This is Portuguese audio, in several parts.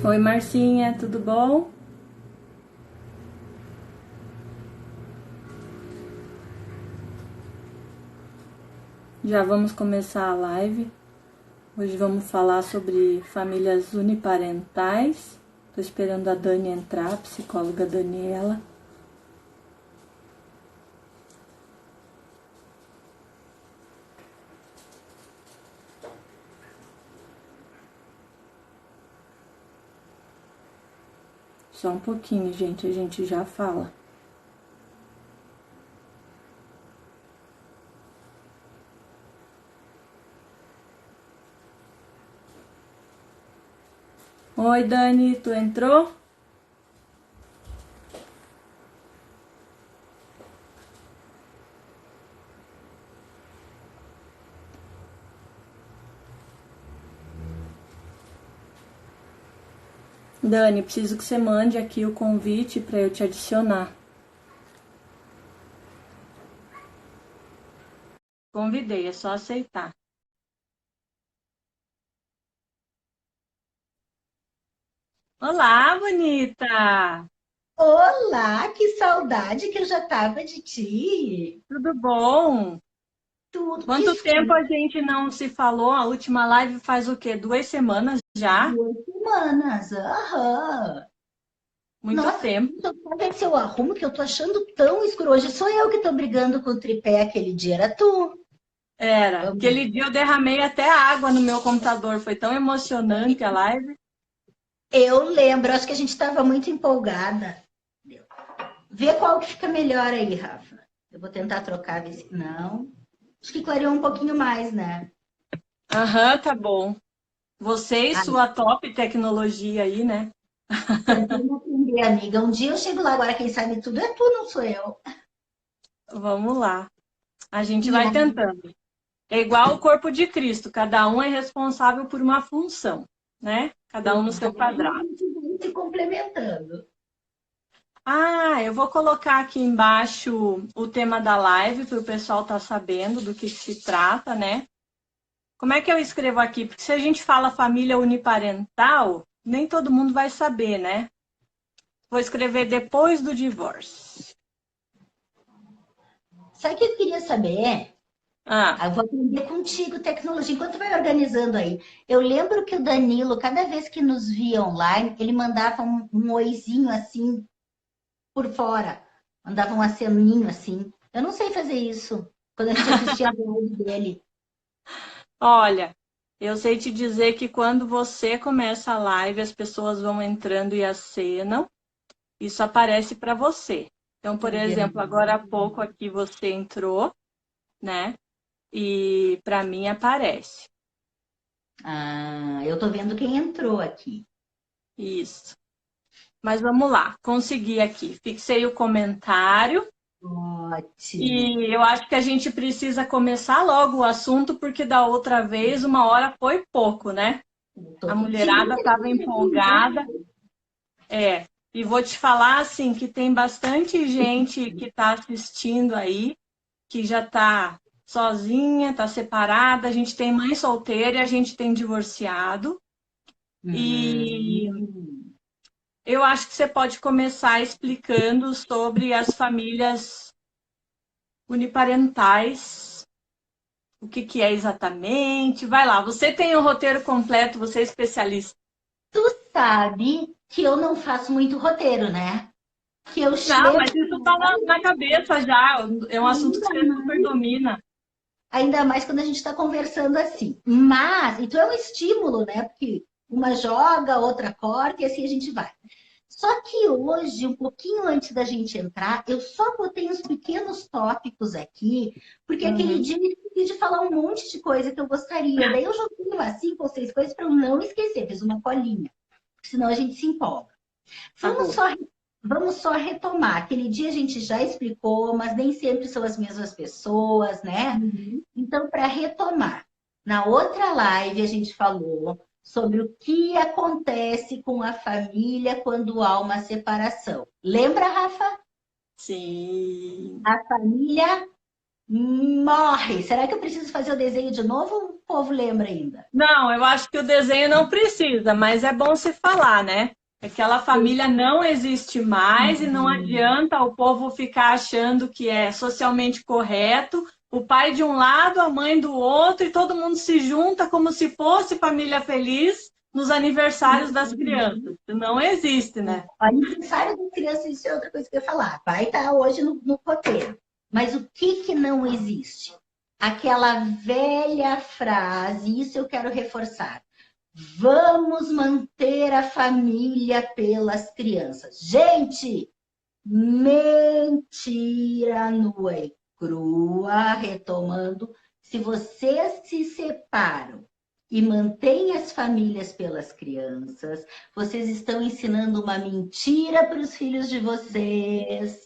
Oi, Marcinha, tudo bom? Já vamos começar a live. Hoje vamos falar sobre famílias uniparentais. Tô esperando a Dani entrar, a psicóloga Daniela. Só um pouquinho, gente, a gente já fala. Oi, Dani, tu entrou? Dani, preciso que você mande aqui o convite para eu te adicionar. Convidei, é só aceitar. Olá, bonita! Olá, que saudade que eu já tava de ti. Tudo bom? Tudo que Quanto tempo a gente não se falou? A última live faz o quê? 2 semanas já? 2 semanas. Aham. Muito Nossa, tempo. deixa eu ver se eu arrumo que eu tô achando tão escuro. Hoje sou eu que tô brigando com o tripé, aquele dia era tu. Era. Vamos. Aquele dia eu derramei até água no meu computador. Foi tão emocionante a live. Eu lembro, acho que a gente tava muito empolgada. Vê qual que fica melhor aí, Rafa. Eu vou tentar trocar, ver se... Não. Acho que clareou um pouquinho mais, né? Aham, tá bom. Você e Ah, sua top tecnologia aí, né? tentando aprender, amiga. Um dia eu chego lá, agora quem sabe tudo é tu, não sou eu. Vamos lá. A gente E vai aí, tentando. É igual o corpo de Cristo. Cada um é responsável por uma função, né? Cada um no seu exatamente, a quadrado. gente vai se complementando. Ah, eu vou colocar aqui embaixo o tema da live para o pessoal estar sabendo do que se trata, né? Como é que eu escrevo aqui? Porque se a gente fala família uniparental, nem todo mundo vai saber, né? Vou escrever depois do divórcio. Sabe o que eu queria saber? Ah, Eu vou aprender contigo tecnologia, enquanto vai organizando aí. Eu lembro que o Danilo, cada vez que nos via online, ele mandava um oizinho assim por fora. Mandava um aceninho assim. Eu não sei fazer isso. Quando a gente assistia a live dele. olha, eu sei te dizer que quando você começa a live, as pessoas vão entrando e acenam, isso aparece para você. Então, por exemplo, agora há pouco aqui você entrou, né? E para mim aparece. Ah, eu tô vendo quem entrou aqui. Isso. Mas vamos lá, consegui aqui. Fixei o comentário. Ótimo. E eu acho que a gente precisa começar logo o assunto, porque da outra vez, 1 hora foi pouco, né? Eu A tô sentindo mulherada estava empolgada. É, e vou te falar assim que tem bastante gente que está assistindo aí, que já está sozinha, está separada. A gente tem mãe solteira e a gente tem divorciado. E Hum. eu acho que você pode começar explicando sobre as famílias uniparentais. O que que é exatamente? Vai lá, você tem o roteiro completo, você é especialista. Sabe que eu não faço muito roteiro, né? Que eu Não, chego mas isso está na cabeça já. É um assunto que ainda você super domina. ainda mais quando a gente está conversando assim. Mas, então é um estímulo, né? Porque uma joga, outra corta e assim a gente vai. Só que hoje, um pouquinho antes da gente entrar, eu só botei uns pequenos tópicos aqui, porque aquele Uhum, dia eu esqueci de falar um monte de coisa que eu gostaria. Daí eu joguei umas 5 ou 6 coisas para eu não esquecer, fiz uma colinha, senão a gente se empolga. tá Vamos bom. só, vamos só retomar. Aquele dia a gente já explicou, mas nem sempre são as mesmas pessoas, né? Uhum. Então, para retomar, na outra live a gente falou sobre o que acontece com a família quando há uma separação. Lembra, Rafa? Sim. A família. Morre! Será que eu preciso fazer o desenho de novo ou o povo lembra ainda? Não, eu acho que o desenho não precisa, mas é bom se falar, né? Aquela família não existe mais e não Uhum. adianta o povo ficar achando que é socialmente correto, o pai de um lado, a mãe do outro, e todo mundo se junta como se fosse família feliz nos aniversários das crianças. Não existe, né? O aniversário da criança, isso é outra coisa que eu ia falar. Vai estar hoje no roteiro. Mas o que não existe? Aquela velha frase, isso eu quero reforçar. Vamos manter a família pelas crianças. Gente, mentira nua e crua, retomando. Se vocês se separam e mantêm as famílias pelas crianças, vocês estão ensinando uma mentira para os filhos de vocês.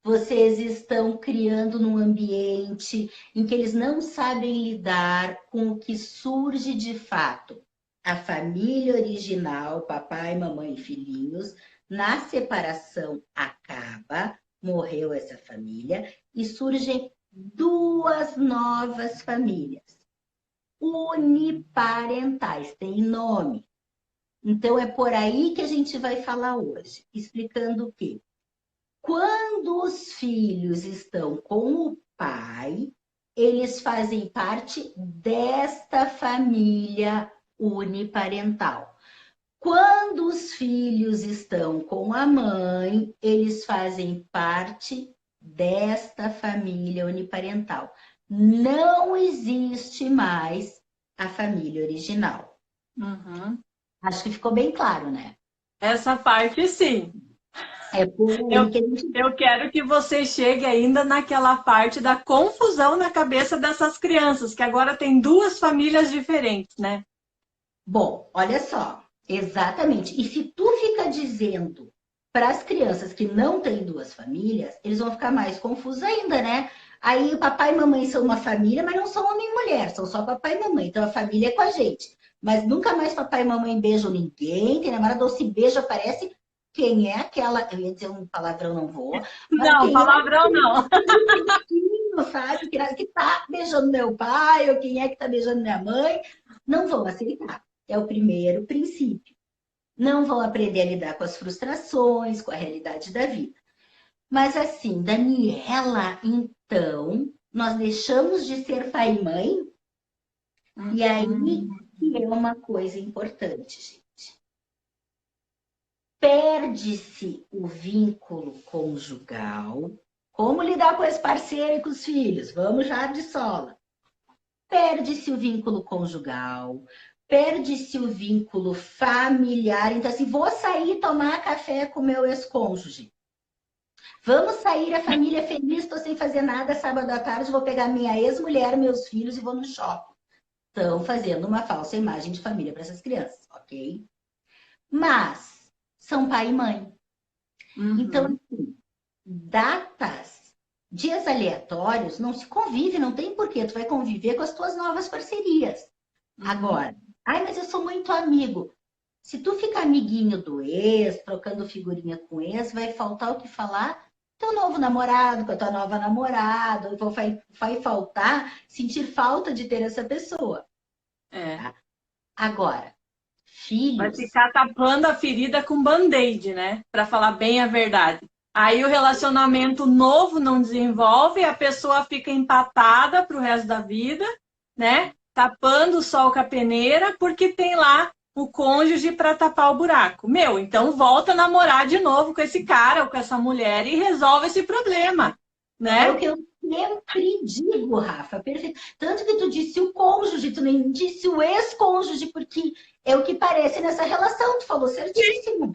Vocês estão criando num ambiente em que eles não sabem lidar com o que surge de fato. A família original, papai, mamãe e filhinhos, na separação acaba, morreu essa família e surgem duas novas famílias uniparentais, tem nome. Então é por aí que a gente vai falar hoje, explicando o quê? Quando os filhos estão com o pai, eles fazem parte desta família uniparental. Quando os filhos estão com a mãe, eles fazem parte desta família uniparental. Não existe mais a família original. Uhum. Acho que ficou bem claro, né? Essa parte sim. É por aí Eu, que a gente. eu quero que você chegue ainda naquela parte da confusão na cabeça dessas crianças, que agora tem duas famílias diferentes, né? Bom, olha só, exatamente. E se tu fica dizendo para as crianças que não têm duas famílias, eles vão ficar mais confusos ainda, né? Aí o papai e mamãe são uma família, mas não são homem e mulher, são só papai e mamãe. Então a família é com a gente. Mas nunca mais papai e mamãe beijam ninguém, tem namorado ou se beija, aparece quem é aquela. Eu ia dizer um palavrão, não vou, mas Não, quem é palavrão não. aquele bichinho, sabe? Que tá beijando meu pai, ou quem é que tá beijando minha mãe, não vão aceitar. É o primeiro princípio. Não vão aprender a lidar com as frustrações, com a realidade da vida. Mas assim, Daniela, então, nós deixamos de ser pai e mãe, e aí que é uma coisa importante, gente. Perde-se o vínculo conjugal. Como lidar com esse parceiro e com os filhos? Vamos já de sola. Perde-se o vínculo conjugal, perde-se o vínculo familiar. Então, assim, vou sair tomar café com meu ex-cônjuge. Vamos sair, a família feliz, estou sem fazer nada, sábado à tarde, vou pegar minha ex-mulher, meus filhos e vou no shopping. Estão fazendo uma falsa imagem de família para essas crianças, ok? Mas são pai e mãe. Então, Uhum. assim, datas, dias aleatórios, não se convive, não tem porquê. Tu vai conviver com as tuas novas parcerias. Uhum. Agora, ai, mas eu sou muito amigo. Se tu ficar amiguinho do ex, trocando figurinha com o ex, vai faltar o que falar teu novo namorado, com a tua nova namorada, vai faltar sentir falta de ter essa pessoa. É. Tá? Agora, Vai filhos, ficar tapando a ferida com band-aid, né? Para falar bem a verdade. Aí o relacionamento novo não desenvolve, a pessoa fica empatada para o resto da vida, né? Tapando o sol com a peneira, porque tem lá o cônjuge para tapar o buraco. Meu, então volta a namorar de novo com esse cara ou com essa mulher e resolve esse problema, é o né? que eu sempre digo, Rafa, perfeito. Tanto que tu disse o cônjuge, tu nem disse o ex-cônjuge, porque é o que parece nessa relação, tu falou certíssimo.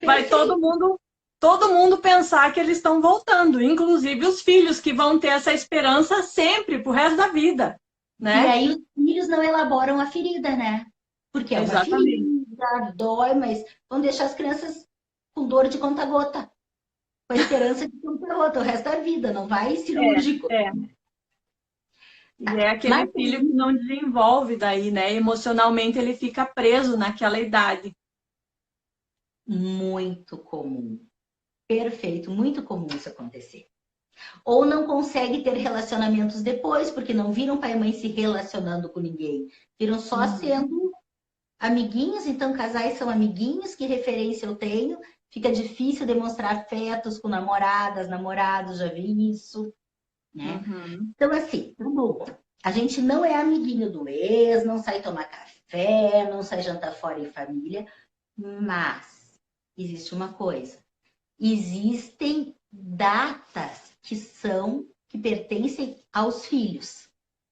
Vai Perfeito. todo mundo pensar que eles estão voltando, inclusive os filhos que vão ter essa esperança sempre, pro resto da vida, E né? aí os filhos não elaboram a ferida, né? Porque é uma Exatamente. ferida, dói, mas vão deixar as crianças com dor de conta-gota, com a esperança de conta-gota o resto da vida, não vai cirúrgico. É. E é aquele Mas filho que não desenvolve daí, né? Emocionalmente ele fica preso naquela idade. muito comum, perfeito, muito comum isso acontecer. Ou não consegue ter relacionamentos depois, porque não viram pai e mãe se relacionando com ninguém. Viram só sendo amiguinhos, então casais são amiguinhos, que referência eu tenho? Fica difícil demonstrar afetos com namoradas, namorados, já vi isso, né? Então, assim, a gente não é amiguinho do ex, não sai tomar café, não sai jantar fora em família, mas existe uma coisa. Existem datas que pertencem aos filhos.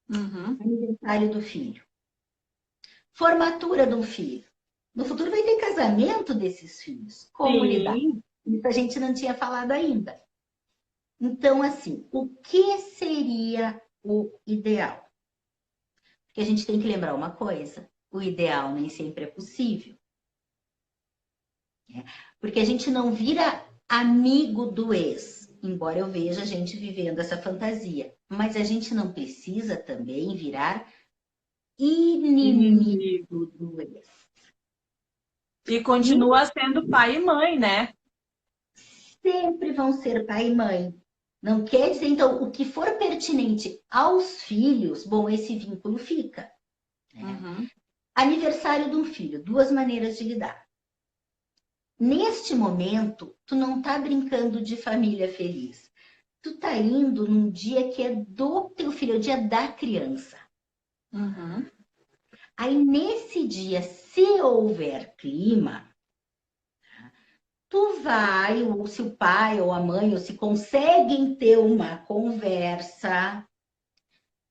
Aniversário do filho. Formatura de um filho. No futuro vai ter casamento desses filhos. Como lidar? Isso a gente não tinha falado ainda. Então, assim, o que seria o ideal? Porque a gente tem que lembrar uma coisa: o ideal nem sempre é possível. Porque a gente não vira amigo do ex, embora eu veja a gente vivendo essa fantasia. Mas a gente não precisa também virar inimigo do ex. E continua sendo pai e mãe, né? Sempre vão ser pai e mãe. Não quer dizer, então, o que for pertinente aos filhos, bom, esse vínculo fica. Né? Aniversário de um filho, duas maneiras de lidar. Neste momento, tu não tá brincando de família feliz. Tu tá indo num dia que é do teu filho, é o dia da criança. Aí, nesse dia, se houver clima, tu vai, ou se o pai ou a mãe, ou se conseguem ter uma conversa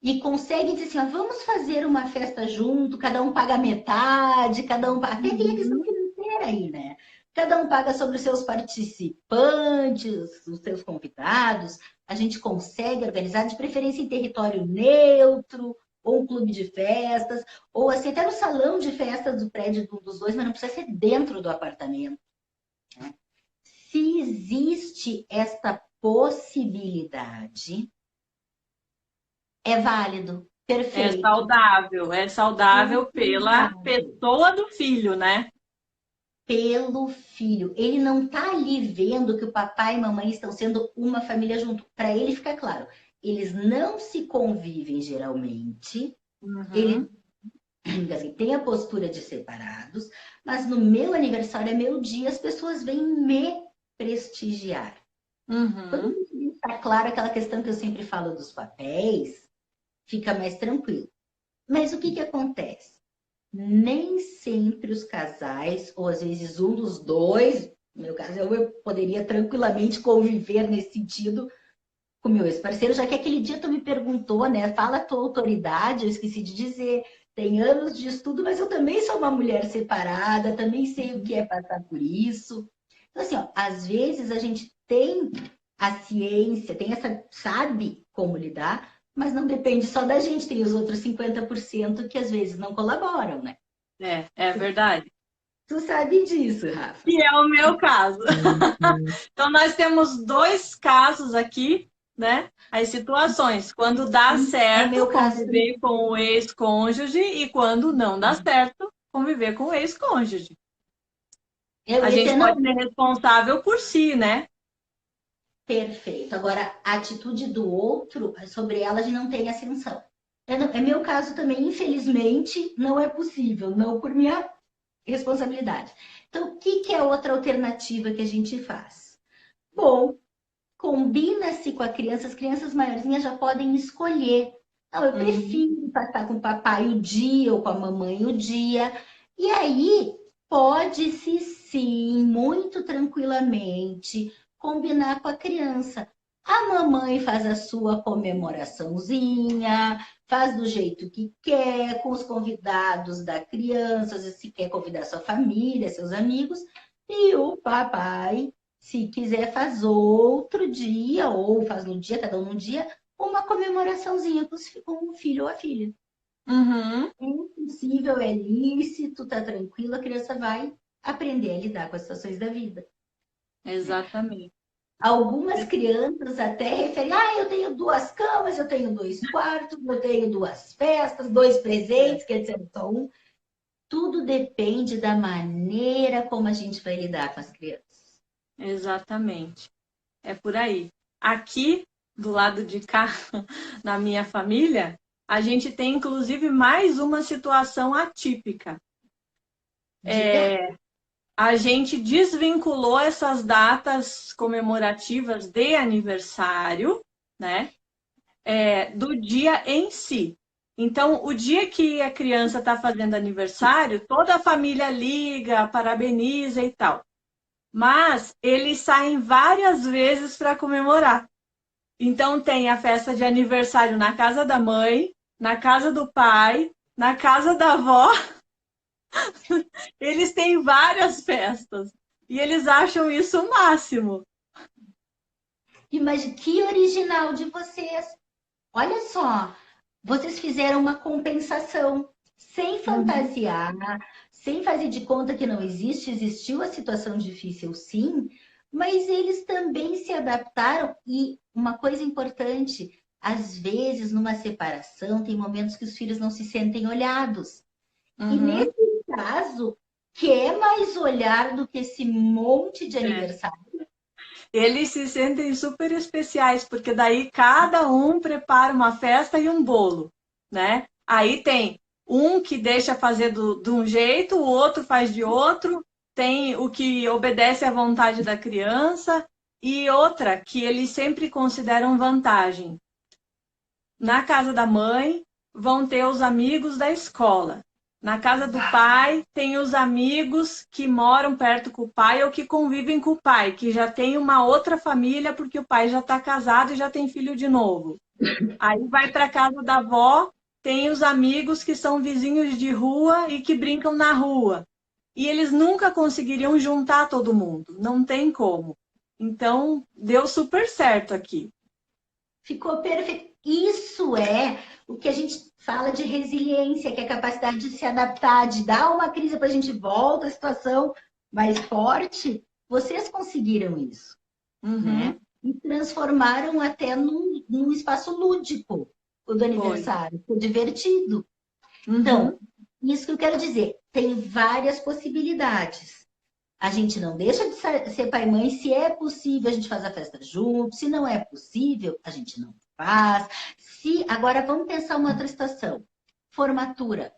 e conseguem dizer assim, ó, vamos fazer uma festa junto, cada um paga metade, cada um paga... Até tem a questão financeira aí, né? Cada um paga sobre os seus participantes, os seus convidados. A gente consegue organizar, de preferência em território neutro, ou um clube de festas, ou assim, até no salão de festas do prédio dos dois, mas não precisa ser dentro do apartamento. Né? Se existe esta possibilidade, é válido, perfeito. É saudável pela pessoa do filho, né? Pelo filho. Ele não está ali vendo que o papai e mamãe estão sendo uma família junto. Para ele fica claro, eles não se convivem geralmente, eles assim, têm a postura de separados, mas no meu aniversário é meu dia, as pessoas vêm me prestigiar. Quando está claro aquela questão que eu sempre falo dos papéis, fica mais tranquilo. Mas o que acontece? Nem sempre os casais, ou às vezes um dos dois, no meu caso, eu poderia tranquilamente conviver nesse sentido com meu ex-parceiro, já que aquele dia tu me perguntou, né? Fala a tua autoridade, eu esqueci de dizer. Tem anos de estudo, mas eu também sou uma mulher separada, também sei o que é passar por isso. Então, assim, ó, às vezes a gente tem a ciência, tem essa, sabe como lidar, mas não depende só da gente, tem os outros 50% que às vezes não colaboram, né? É verdade. Tu sabe disso, Rafa. E é o meu caso. Então, nós temos dois casos aqui, né? As situações. Quando dá certo, meu caso conviver com o ex-cônjuge, e quando não dá certo, conviver com o ex-cônjuge. A gente pode ser responsável por si, né? Perfeito. Agora, a atitude do outro, sobre ela, a gente não tem ascensão. É meu caso também, infelizmente, não é possível, não por minha responsabilidade. Então, o que é outra alternativa que a gente faz? Bom, combina-se com a criança, as crianças maiorzinhas já podem escolher. Não, eu prefiro passar com o papai o dia ou com a mamãe o dia. E aí, pode-se sim, muito tranquilamente, combinar com a criança. A mamãe faz a sua comemoraçãozinha, faz do jeito que quer, com os convidados da criança, se quer convidar sua família, seus amigos, e o papai, se quiser, faz outro dia, ou faz no dia, cada um no dia, uma comemoraçãozinha com o filho ou a filha. É possível, é lícito, tá tranquilo, a criança vai aprender a lidar com as situações da vida. Exatamente. Algumas crianças até referem, eu tenho 2 camas, eu tenho 2 quartos, eu tenho 2 festas, 2 presentes, quer dizer, só um. Tudo depende da maneira como a gente vai lidar com as crianças. Exatamente. É por aí. Aqui do lado de cá, na minha família, a gente tem inclusive mais uma situação atípica. Diga. A gente desvinculou essas datas comemorativas de aniversário, né, do dia em si. Então, o dia que a criança está fazendo aniversário, toda a família liga, parabeniza e tal. Mas eles saem várias vezes para comemorar. Então, tem a festa de aniversário na casa da mãe, na casa do pai, na casa da avó. Eles têm várias festas. E eles acham isso o máximo. Imagina que original de vocês. Olha só, vocês fizeram uma compensação sem Uhum. fantasiar, sem fazer de conta que não existe, existiu a situação difícil, sim, mas eles também se adaptaram. E uma coisa importante, às vezes, numa separação, tem momentos que os filhos não se sentem olhados. E Uhum. nesse caso, que é mais olhar do que esse monte de É. aniversário. Eles se sentem super especiais, porque daí cada um prepara uma festa e um bolo, né? Aí tem um que deixa fazer de um jeito, o outro faz de outro, tem o que obedece à vontade da criança, e outra que eles sempre consideram vantagem. Na casa da mãe, vão ter os amigos da escola. Na casa do pai, tem os amigos que moram perto com o pai ou que convivem com o pai, que já tem uma outra família porque o pai já está casado e já tem filho de novo. Aí vai para a casa da avó, tem os amigos que são vizinhos de rua e que brincam na rua. E eles nunca conseguiriam juntar todo mundo, não tem como. Então, deu super certo aqui. Ficou perfeito. Isso é o que a gente fala de resiliência, que é a capacidade de se adaptar, de dar uma crise para a gente volta à situação mais forte. Vocês conseguiram isso, né? Uhum, E transformaram até num espaço lúdico o do foi. aniversário, foi divertido. Então, Uhum. isso que eu quero dizer, tem várias possibilidades. A gente não deixa de ser pai e mãe. Se é possível, a gente faz a festa junto. Se não é possível, a gente não faz. Se agora vamos pensar uma outra situação. Formatura.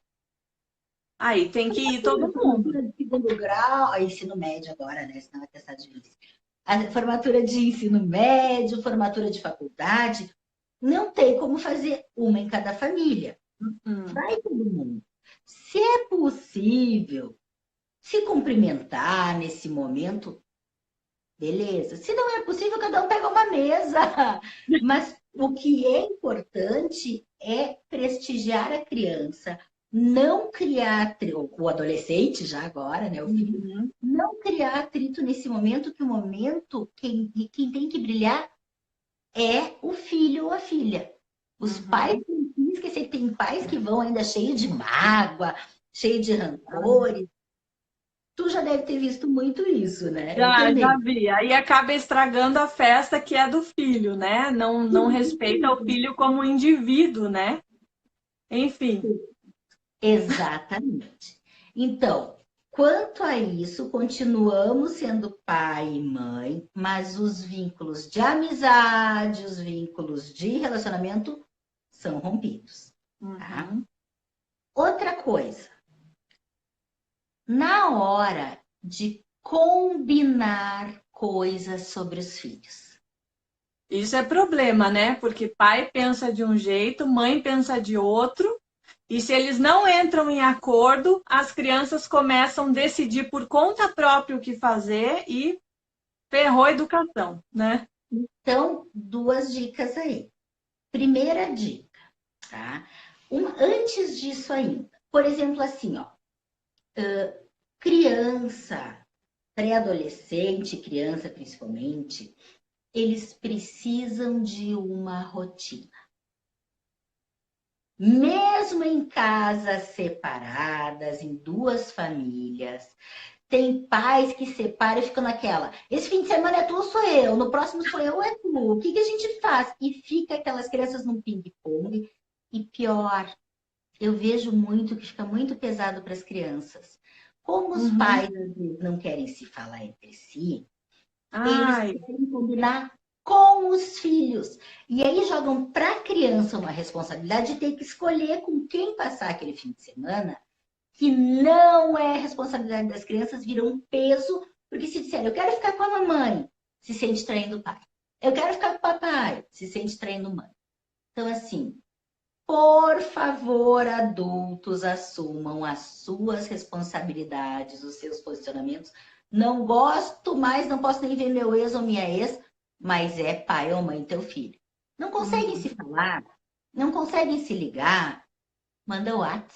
Aí tem que ir todo mundo. Formatura de segundo grau, ensino médio agora, né? Senão vai testar de vez. A formatura de ensino médio, formatura de faculdade. Não tem como fazer uma em cada família. Hum. Vai todo mundo. Se é possível se cumprimentar nesse momento, beleza. Se não é possível, cada um pega uma mesa. Mas o que é importante é prestigiar a criança, não criar o adolescente já agora, né, o filho, Uhum. não criar atrito nesse momento, que o momento quem tem que brilhar é o filho ou a filha. Os pais Uhum. têm que esquecer que tem pais que vão ainda cheio de mágoa, cheio de Ah, rancores. Tu já deve ter visto muito isso, né? Eu já também. vi. Aí acaba estragando a festa que é do filho, né? Não respeita o filho como indivíduo, né? Enfim. Exatamente. Então, quanto a isso, continuamos sendo pai e mãe, mas os vínculos de amizade, os vínculos de relacionamento são rompidos, tá? Uhum. Outra coisa, na hora de combinar coisas sobre os filhos. Isso é problema, né? Porque pai pensa de um jeito, mãe pensa de outro, e se eles não entram em acordo, as crianças começam a decidir por conta própria o que fazer e ferrou a educação, né? Então, duas dicas aí. Primeira dica, tá? Antes disso ainda, por exemplo, assim, ó, criança, pré-adolescente, criança principalmente, eles precisam de uma rotina. Mesmo em casas separadas, em duas famílias, tem pais que separam e ficam naquela. Esse fim de semana é tu ou sou eu? No próximo sou eu ou é tu? O que a gente faz? E fica aquelas crianças num ping-pong. E pior, eu vejo muito que fica muito pesado para as crianças. Como os Uhum. pais às vezes não querem se falar entre si, eles Ai, querem combinar. com os filhos. E aí jogam para a criança uma responsabilidade de ter que escolher com quem passar aquele fim de semana, que não é responsabilidade das crianças, vira um peso, porque se disser, eu quero ficar com a mamãe, se sente traindo o pai. Eu quero ficar com o papai, se sente traindo mãe. Então, assim, por favor, adultos, assumam as suas responsabilidades, os seus posicionamentos. Não gosto mais, não posso nem ver meu ex ou minha ex, mas é pai ou mãe teu filho. Não conseguem se falar, não conseguem se ligar, manda o WhatsApp.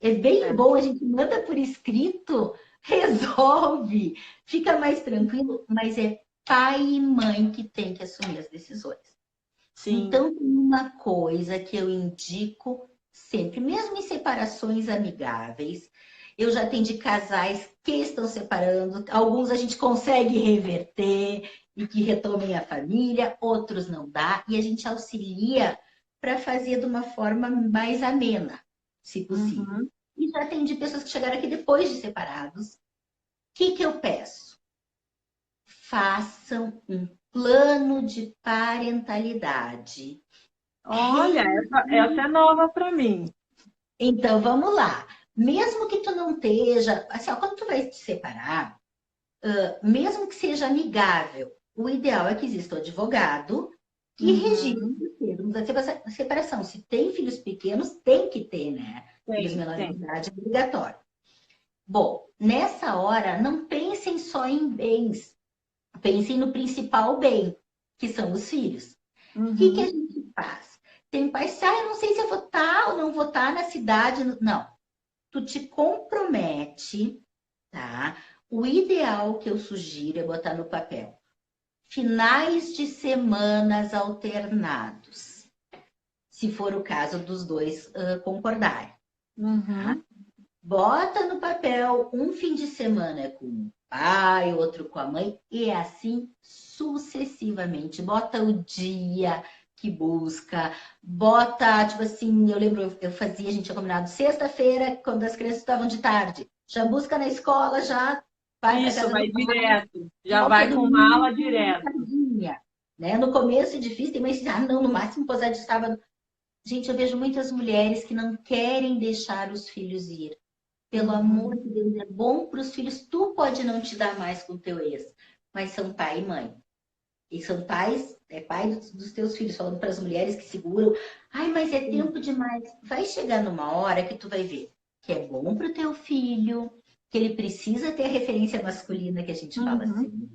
É bem bom, a gente manda por escrito, resolve, fica mais tranquilo, mas é pai e mãe que tem que assumir as decisões. Sim. Então, tem uma coisa que eu indico sempre, mesmo em separações amigáveis, eu já atendi casais que estão separando, alguns a gente consegue reverter e que retomem a família, outros não dá, e a gente auxilia para fazer de uma forma mais amena, se possível. Uhum. E já atendi pessoas que chegaram aqui depois de separados. O que eu peço? Façam um plano de parentalidade. Olha, essa é nova para mim. Então, vamos lá. Mesmo que tu não esteja, assim, ó, quando tu vai te separar, mesmo que seja amigável, o ideal é que exista um advogado que registre Uhum. os termos da separação. Se tem filhos pequenos, tem que ter, né? Filhos menores de Tem. idade é obrigatório. Bom, nessa hora, não pensem só em bens. Pensem no principal bem, que são os filhos. O que a Uhum. gente faz? Tem pais que, eu não sei se eu vou estar ou não vou estar na cidade. Não. Tu te compromete, tá? O ideal que eu sugiro é botar no papel. Finais de semanas alternados. Se for o caso dos dois concordarem. Tá? Uhum. Bota no papel um fim de semana com o pai, outro com a mãe, e assim sucessivamente. Bota o dia que busca, bota, tipo assim, eu lembro, eu fazia, a gente tinha combinado sexta-feira, quando as crianças estavam de tarde. Já busca na escola, já vai para Isso, casa vai do pai, direto. Já volta vai com mala domingo, direto. tardinha. Né? No começo é difícil, tem mães que dizem, não, no máximo posar de sábado. Gente, eu vejo muitas mulheres que não querem deixar os filhos ir. Pelo amor Uhum. de Deus, é bom para os filhos. Tu pode não te dar mais com o teu ex, mas são pai e mãe. E são pais, é pai dos teus filhos, falando para as mulheres que seguram. Ai, mas é Sim. tempo demais. Vai chegar numa hora que tu vai ver que é bom para o teu filho, que ele precisa ter a referência masculina que a gente fala Uhum. assim.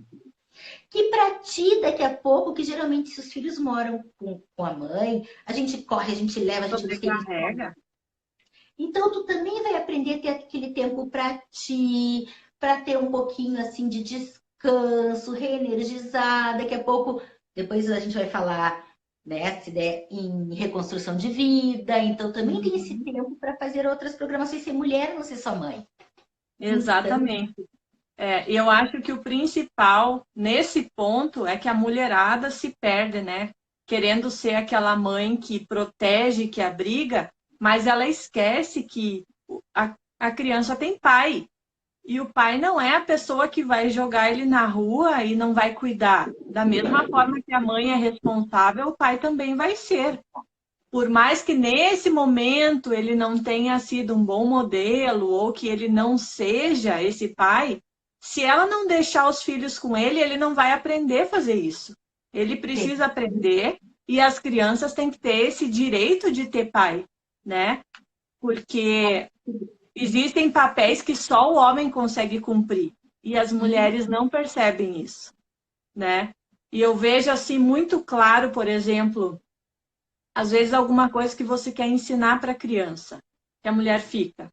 Que para ti, daqui a pouco, que geralmente se os filhos moram com a mãe, a gente corre, a gente leva, a gente busca eles. Sobrecarrega. Então, tu também vai aprender a ter aquele tempo para ti, para ter um pouquinho assim de descanso, reenergizar. Daqui a pouco, depois a gente vai falar, né, se der em reconstrução de vida. Então, também tem esse Uhum. tempo para fazer outras programações, ser mulher, não ser só mãe. Então, Exatamente. Eu acho que o principal nesse ponto é que a mulherada se perde, né? Querendo ser aquela mãe que protege, que abriga, mas ela esquece que a criança tem pai. E o pai não é a pessoa que vai jogar ele na rua e não vai cuidar. Da mesma forma que a mãe é responsável, o pai também vai ser. Por mais que nesse momento ele não tenha sido um bom modelo ou que ele não seja esse pai, se ela não deixar os filhos com ele, ele não vai aprender a fazer isso. Ele precisa aprender e as crianças têm que ter esse direito de ter pai, né? Porque existem papéis que só o homem consegue cumprir e as mulheres não percebem isso, né? E eu vejo assim muito claro, por exemplo, às vezes alguma coisa que você quer ensinar para a criança, que a mulher fica,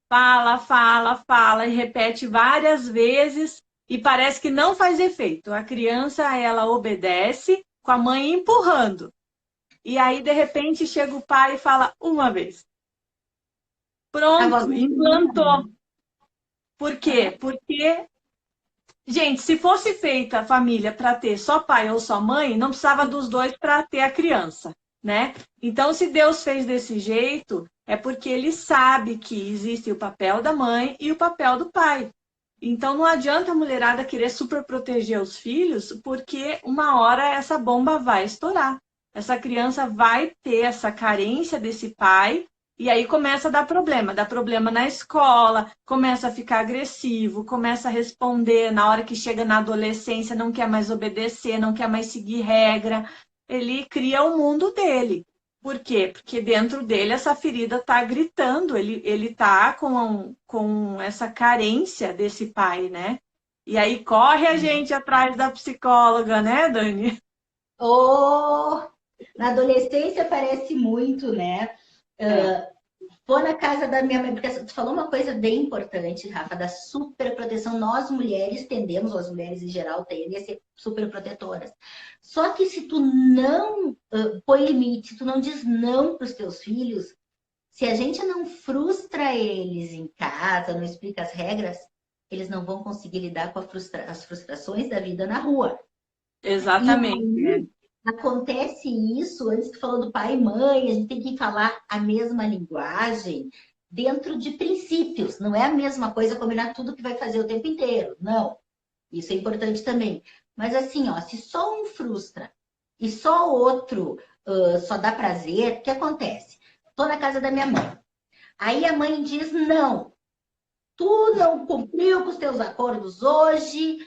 fala, fala, fala e repete várias vezes e parece que não faz efeito. A criança, ela obedece com a mãe empurrando. E aí, de repente, chega o pai e fala uma vez. a voz Pronto, masculina. implantou. Por quê? Porque, gente, se fosse feita a família para ter só pai ou só mãe, não precisava dos dois para ter a criança, né? Então, se Deus fez desse jeito, é porque ele sabe que existe o papel da mãe e o papel do pai. Então não adianta a mulherada querer super proteger os filhos, porque uma hora essa bomba vai estourar. Essa criança vai ter essa carência desse pai, e aí começa a dá problema na escola, começa a ficar agressivo, começa a responder na hora que chega na adolescência, não quer mais obedecer, não quer mais seguir regra. Ele cria o mundo dele. Por quê? Porque dentro dele essa ferida está gritando, ele está com essa carência desse pai, né? E aí corre a gente atrás da psicóloga, né, Dani? Oh, na adolescência parece muito, né? É, Vou na casa da minha mãe, porque tu falou uma coisa bem importante, Rafa, da superproteção. Nós mulheres tendemos, ou as mulheres em geral, tendem a ser superprotetoras. Só que se tu não põe limite, se tu não diz não para os teus filhos, se a gente não frustra eles em casa, não explica as regras, eles não vão conseguir lidar com as frustrações da vida na rua. E exatamente. É. aí acontece isso, antes tu falou do pai e mãe, a gente tem que falar a mesma linguagem dentro de princípios. Não é a mesma coisa combinar tudo que vai fazer o tempo inteiro. Não. Isso é importante também. Mas assim, ó, se só um frustra e só o outro só dá prazer, o que acontece? Tô na casa da minha mãe. Aí a mãe diz: não, tu não cumpriu com os teus acordos hoje,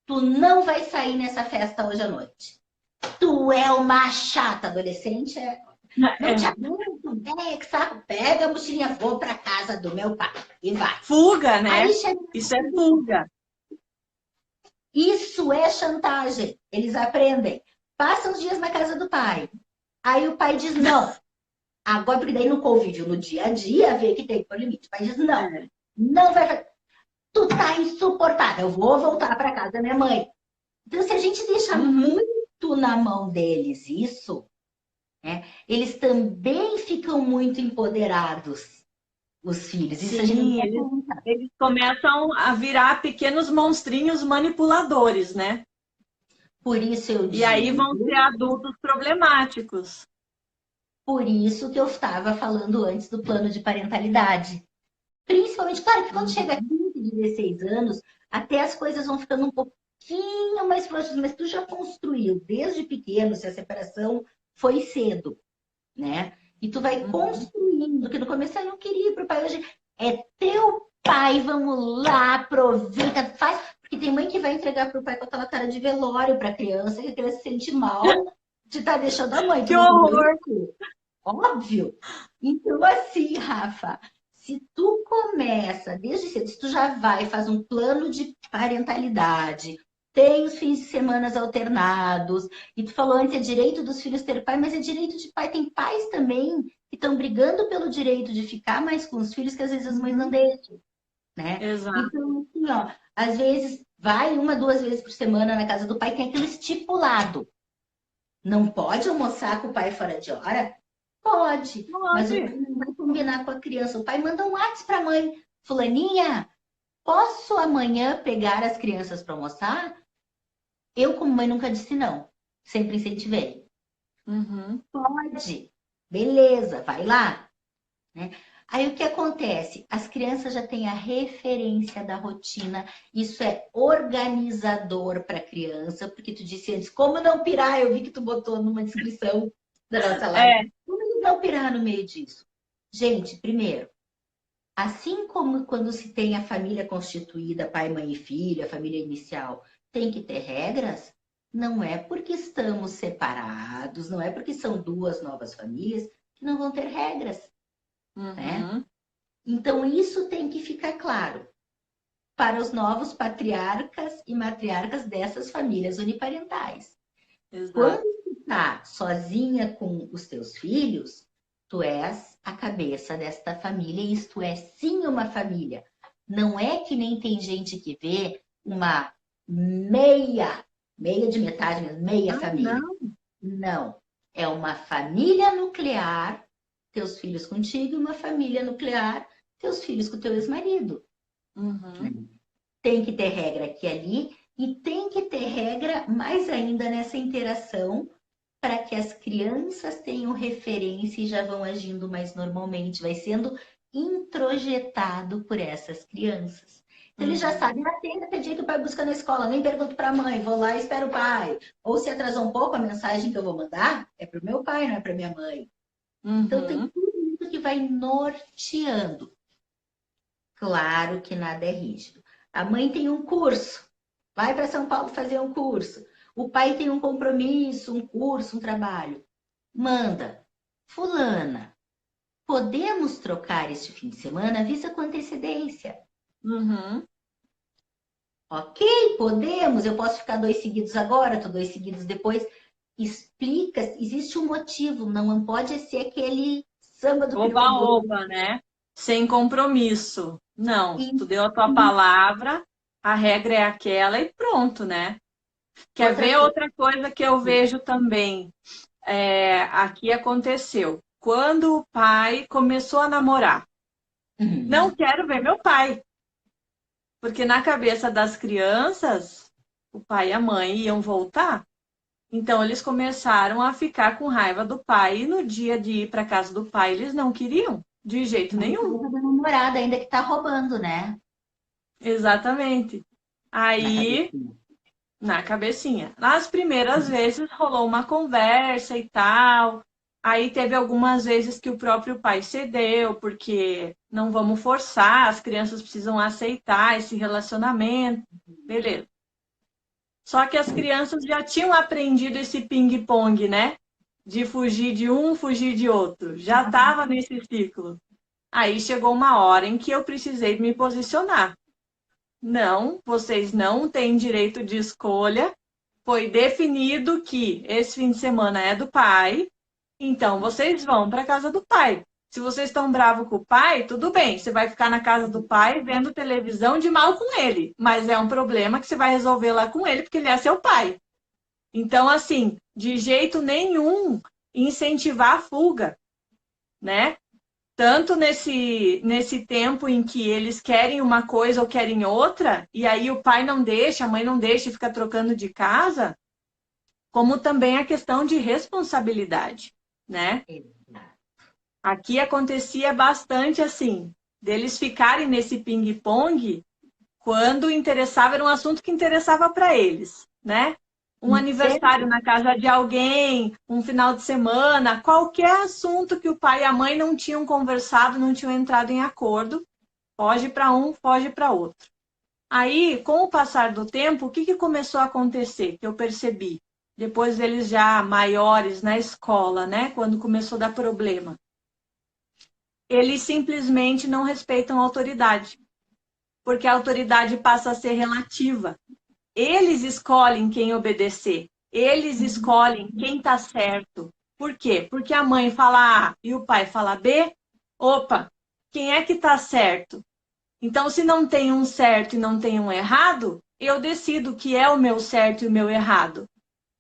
tu não vai sair nessa festa hoje à noite. Tu é uma chata, adolescente. Não te É. aguento, que saco. Pega a mochilinha, vou pra casa do meu pai e vai. Fuga, né? Aí chega. Isso é fuga. Isso é chantagem. Eles aprendem. Passam os dias na casa do pai. Aí o pai diz não. Agora, porque daí no convívio, no dia a dia, vê que tem que pôr limite. O pai diz não. É. Não vai fazer. Tu tá insuportável. Eu vou voltar pra casa da minha mãe. Então, se a gente deixa Uhum. muito na mão deles isso, né, eles também ficam muito empoderados, os filhos. Isso a gente não Sim, dá eles, conta. eles começam a virar pequenos monstrinhos manipuladores, né? Por isso eu E aí vão ser digo, adultos problemáticos. por isso que eu estava falando antes do plano de parentalidade. Principalmente, claro que quando chega a Uhum. 15, 16 anos, até as coisas vão ficando um pouquinho mais próximas, mas tu já construiu desde pequeno, se a separação foi cedo, né? E tu vai Uhum. construindo, que no começo eu não queria ir pro pai, hoje é teu pai, vamos lá, aproveita, faz. Porque tem mãe que vai entregar pro pai com aquela cara de velório pra criança, que a criança se sente mal de estar deixando a mãe. Tu Que não comprou horror! isso? Óbvio. Então, assim, Rafa, se tu começa desde cedo, se tu já vai, faz um plano de parentalidade, tem os fins de semana alternados, e tu falou antes, é direito dos filhos ter pai, mas é direito de pai. Tem pais também que estão brigando pelo direito de ficar mais com os filhos, que às vezes as mães não Uhum. deixam, né? Exato. Então, assim, ó, às vezes vai uma, duas vezes por semana na casa do pai, tem aquilo estipulado. Não pode almoçar com o pai fora de hora? Pode, mas o pai Pode. não vai combinar com a criança. O pai manda um WhatsApp para a mãe. Fulaninha, posso amanhã pegar as crianças para almoçar? Eu, como mãe, nunca disse não. Sempre incentivei. Uhum. Pode. Beleza, vai lá. Né? Aí o que acontece? As crianças já têm a referência da rotina. Isso é organizador para a criança, porque tu disse antes, como não pirar? Eu vi que tu botou numa descrição da nossa live. É. Como não pirar no meio disso? Gente, primeiro, assim como quando se tem a família constituída, pai, mãe e filho, a família inicial, tem que ter regras, não é porque estamos separados, não é porque são duas novas famílias que não vão ter regras, né? Uhum. Então, isso tem que ficar claro para os novos patriarcas e matriarcas dessas famílias uniparentais. Quando Exato. tu está sozinha com os teus filhos, tu és a cabeça desta família e isto é sim uma família. Não é que nem tem gente que vê uma meia de metade, mas meia Ah, família. não. Não. É uma família nuclear, teus filhos contigo, e uma família nuclear, teus filhos com teu ex-marido. Uhum. Tem que ter regra aqui e ali, e tem que ter regra mais ainda nessa interação para que as crianças tenham referência e já vão agindo mais normalmente, vai sendo introjetado por essas crianças. Então, eles já Uhum. sabem, até dia que o pai busca na escola, nem pergunto para a mãe, vou lá e espero o pai. Ou se atrasou um pouco, a mensagem que eu vou mandar é para o meu pai, não é para minha mãe. Então, tem Uhum. tudo isso que vai norteando. Claro que nada é rígido. A mãe tem um curso, vai para São Paulo fazer um curso. O pai tem um compromisso, um curso, um trabalho. Manda. Fulana, podemos trocar este fim de semana? Avisa com antecedência. Uhum. Ok, podemos. Eu posso ficar 2 seguidos agora, tô 2 seguidos depois. Explica, existe um motivo, não pode ser aquele samba do crioulo. Oba-oba, né? Sem compromisso. Não, E tu deu a tua palavra, a regra é aquela e pronto, né? Quer outra ver coisa. outra coisa que eu vejo também? Aqui aconteceu. Quando o pai começou a namorar, não Uhum. quero ver meu pai, porque na cabeça das crianças, o pai e a mãe iam voltar. Então eles começaram a ficar com raiva do pai e no dia de ir para casa do pai eles não queriam, de jeito Na nenhum. cabeça da namorada, ainda que tá roubando, né? Exatamente. Na Aí, cabecinha. na cabecinha. Nas primeiras vezes rolou uma conversa e tal. Aí teve algumas vezes que o próprio pai cedeu, porque não vamos forçar, as crianças precisam aceitar esse relacionamento. Beleza. Só que as crianças já tinham aprendido esse ping-pong, né? De fugir de um, fugir de outro. Já estava nesse ciclo. Aí chegou uma hora em que eu precisei me posicionar. Não, vocês não têm direito de escolha. Foi definido que esse fim de semana é do pai, então vocês vão para a casa do pai. Se vocês estão bravos com o pai, tudo bem, você vai ficar na casa do pai vendo televisão de mal com ele, mas é um problema que você vai resolver lá com ele, porque ele é seu pai. Então, assim, de jeito nenhum incentivar a fuga, né? Tanto nesse tempo em que eles querem uma coisa ou querem outra, e aí o pai não deixa, a mãe não deixa e fica trocando de casa, como também a questão de responsabilidade, né? Aqui acontecia bastante assim, deles ficarem nesse ping-pong quando interessava, era um assunto que interessava para eles, né? Um aniversário Sempre. na casa de alguém, um final de semana, qualquer assunto que o pai e a mãe não tinham conversado, não tinham entrado em acordo, foge para um, foge para outro. Aí, com o passar do tempo, o que começou a acontecer? Que eu percebi, depois deles já maiores na escola, né? Quando começou a dar problema. Eles simplesmente não respeitam a autoridade, porque a autoridade passa a ser relativa. Eles escolhem quem obedecer. Eles escolhem quem está certo. Por quê? Porque a mãe fala A e o pai fala B. Opa, quem é que está certo? Então, se não tem um certo e não tem um errado, eu decido o que é o meu certo e o meu errado.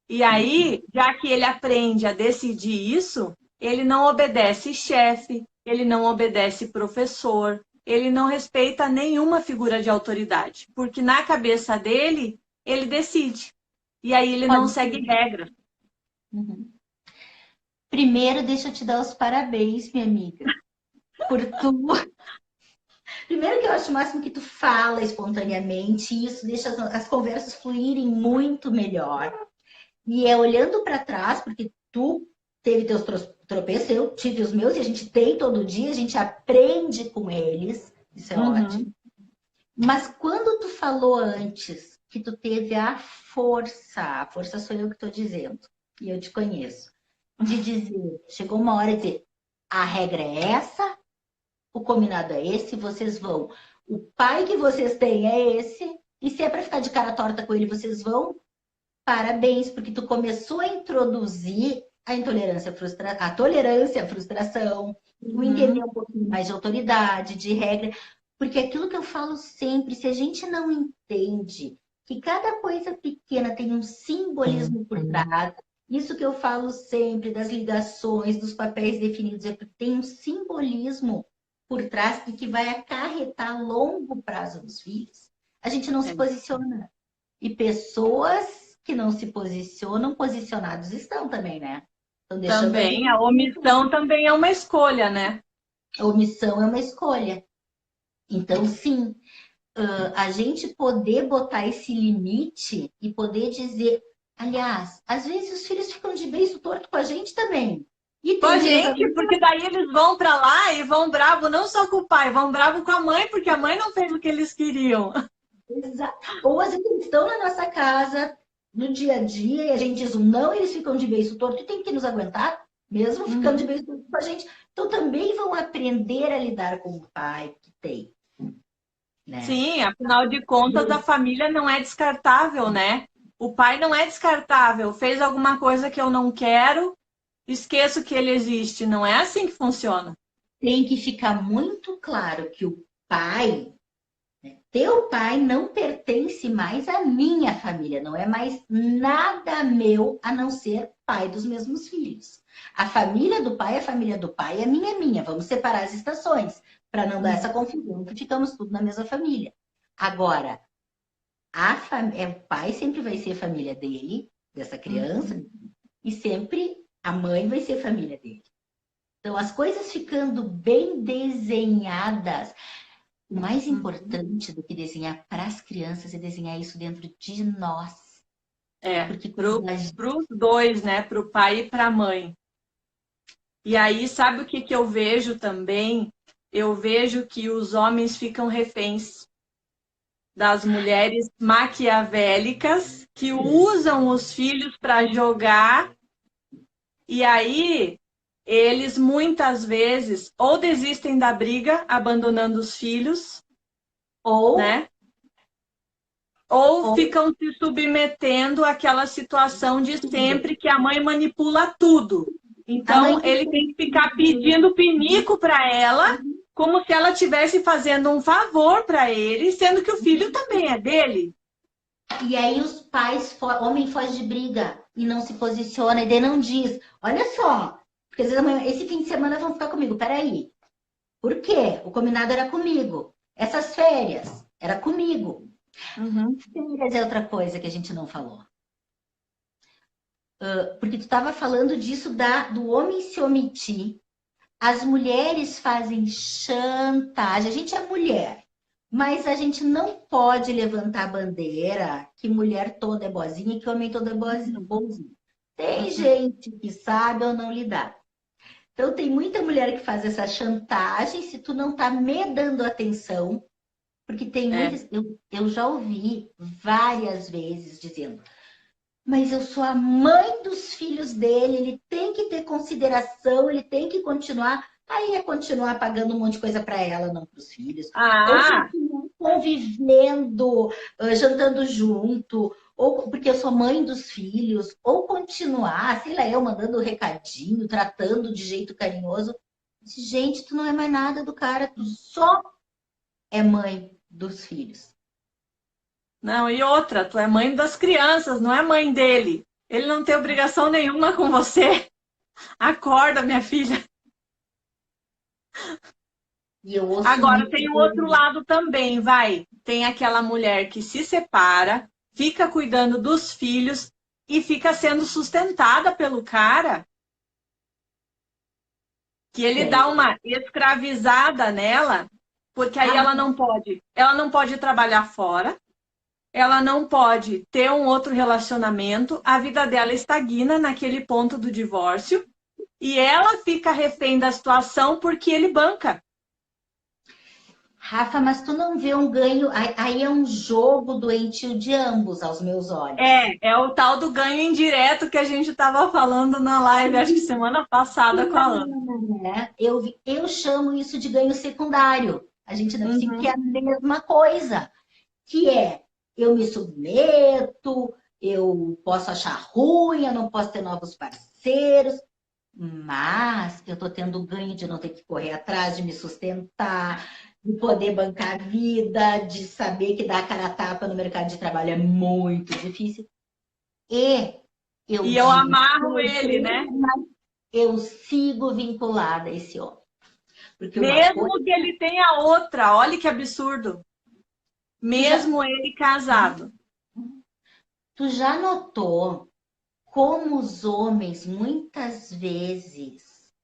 E Uhum. aí, já que ele aprende a decidir isso, ele não obedece chefe, ele não obedece professor, ele não respeita nenhuma figura de autoridade, porque na cabeça dele, ele decide. E aí ele não Pode segue ser. regras. Uhum. Primeiro, deixa eu te dar os parabéns, minha amiga, por tu. Primeiro que eu acho o máximo que tu fala espontaneamente, e isso deixa as conversas fluírem muito melhor. E é olhando para trás, porque tu teve teus tropeços, eu tive os meus, e a gente tem todo dia, a gente aprende com eles, isso é ótimo. Uhum. Mas quando tu falou antes que tu teve a força sou eu que estou dizendo, e eu te conheço, de dizer, chegou uma hora de dizer, a regra é essa, o combinado é esse, vocês vão. O pai que vocês têm é esse, e se é para ficar de cara torta com ele, vocês vão. Parabéns, porque tu começou a introduzir a intolerância, a tolerância à frustração, o entender Uhum. um pouquinho mais de autoridade, de regra, porque aquilo que eu falo sempre, se a gente não entende que cada coisa pequena tem um simbolismo por trás, isso que eu falo sempre das ligações, dos papéis definidos, é porque tem um simbolismo por trás e que vai acarretar a longo prazo nos filhos. A gente não se É. posiciona. E pessoas que não se posicionam, posicionados estão também, né? Estão deixando a vida. Também, a omissão também é uma escolha, né? A omissão é uma escolha. Então, sim. a gente poder botar esse limite e poder dizer, aliás, às vezes os filhos ficam de beiço torto com a gente também. E Com a tem que nos gente, aguentar. porque daí eles vão para lá e vão bravo não só com o pai, vão bravo com a mãe, porque a mãe não fez o que eles queriam. Ou às vezes eles estão na nossa casa, no dia a dia, e a gente diz um não, eles ficam de beiço torto e tem que nos aguentar, mesmo ficando de Uhum. beiço torto com a gente. Então também vão aprender a lidar com o pai que tem, né? Sim, afinal de contas, a família não é descartável, né? O pai não é descartável. Fez alguma coisa que eu não quero, esqueço que ele existe. Não é assim que funciona. Tem que ficar muito claro que o pai, teu pai não pertence mais à minha família, não é mais nada meu a não ser pai dos mesmos filhos. A família do pai é a família do pai, a minha é minha. Vamos separar as estações para não dar essa confusão que ficamos tudo na mesma família. Agora, o pai sempre vai ser a família dele, dessa criança, e sempre a mãe vai ser a família dele. Então, as coisas ficando bem desenhadas. O mais importante do que desenhar para as crianças é desenhar isso dentro de nós. É, Porque para os dois, né? Para o pai e para a mãe. E aí, sabe o que que eu vejo também? Eu vejo que os homens ficam reféns das mulheres maquiavélicas que usam os filhos para jogar. E aí, eles muitas vezes ou desistem da briga, abandonando os filhos, ou, né? Ou ou ficam se submetendo àquela situação de sempre que a mãe manipula tudo. a Então, mãe que ele tem que ficar pedindo pinico para ela, como se ela estivesse fazendo um favor para ele, sendo que o filho também é dele. e aí os pais, homem foge de briga e não se posiciona e daí não diz, olha só, porque às vezes amanhã, esse fim de semana vão ficar comigo, peraí, por quê? O combinado era comigo, essas férias era comigo. Uhum. Férias é outra coisa que a gente não falou. Porque tu estava falando disso do homem se omitir. As mulheres fazem chantagem. A gente é mulher, mas a gente não pode levantar a bandeira que mulher toda é boazinha e que homem todo é bonzinho. Tem Uhum. gente que sabe ou não lidar. Então, tem muita mulher que faz essa chantagem se tu não tá me dando atenção, porque tem É. muitas. Eu já ouvi várias vezes dizendo. Mas eu sou a mãe dos filhos dele, ele tem que ter consideração, ele tem que continuar. Aí é continuar pagando um monte de coisa para ela, não para os filhos. Ou Ah, continuar convivendo, jantando junto, ou porque eu sou mãe dos filhos, ou continuar, sei lá, eu mandando recadinho, tratando de jeito carinhoso. Gente, tu não é mais nada do cara, tu só é mãe dos filhos. não, e outra, tu é mãe das crianças, não é mãe dele. Ele não tem obrigação nenhuma com você. Acorda, minha filha. E eu ouço Agora muito. tem o outro lado também, vai. Tem aquela mulher que se separa, fica cuidando dos filhos e fica sendo sustentada pelo cara, que ele dá Tem. uma escravizada nela, porque aí ela não pode trabalhar fora, ela não pode ter um outro relacionamento, a vida dela estagna naquele ponto do divórcio e ela fica refém da situação porque ele banca. Rafa, mas tu não vê um ganho. Aí é um jogo doentio de ambos, aos meus olhos. É o tal do ganho indireto que a gente estava falando na live, acho que semana passada com a Ana. Né? Eu chamo isso de ganho secundário. A gente não precisa que é Uhum. a mesma coisa, que é eu me submeto, eu posso achar ruim, eu não posso ter novos parceiros, mas eu estou tendo o ganho de não ter que correr atrás, de me sustentar, de poder bancar a vida, de saber que dar a cara a tapa no mercado de trabalho é muito difícil. E eu E eu digo, amarro ele, né? eu sigo vinculada a esse homem. Porque uma Mesmo coisa, que ele tenha outra, olha que absurdo. tu já, Mesmo ele casado. tu já notou como os homens muitas vezes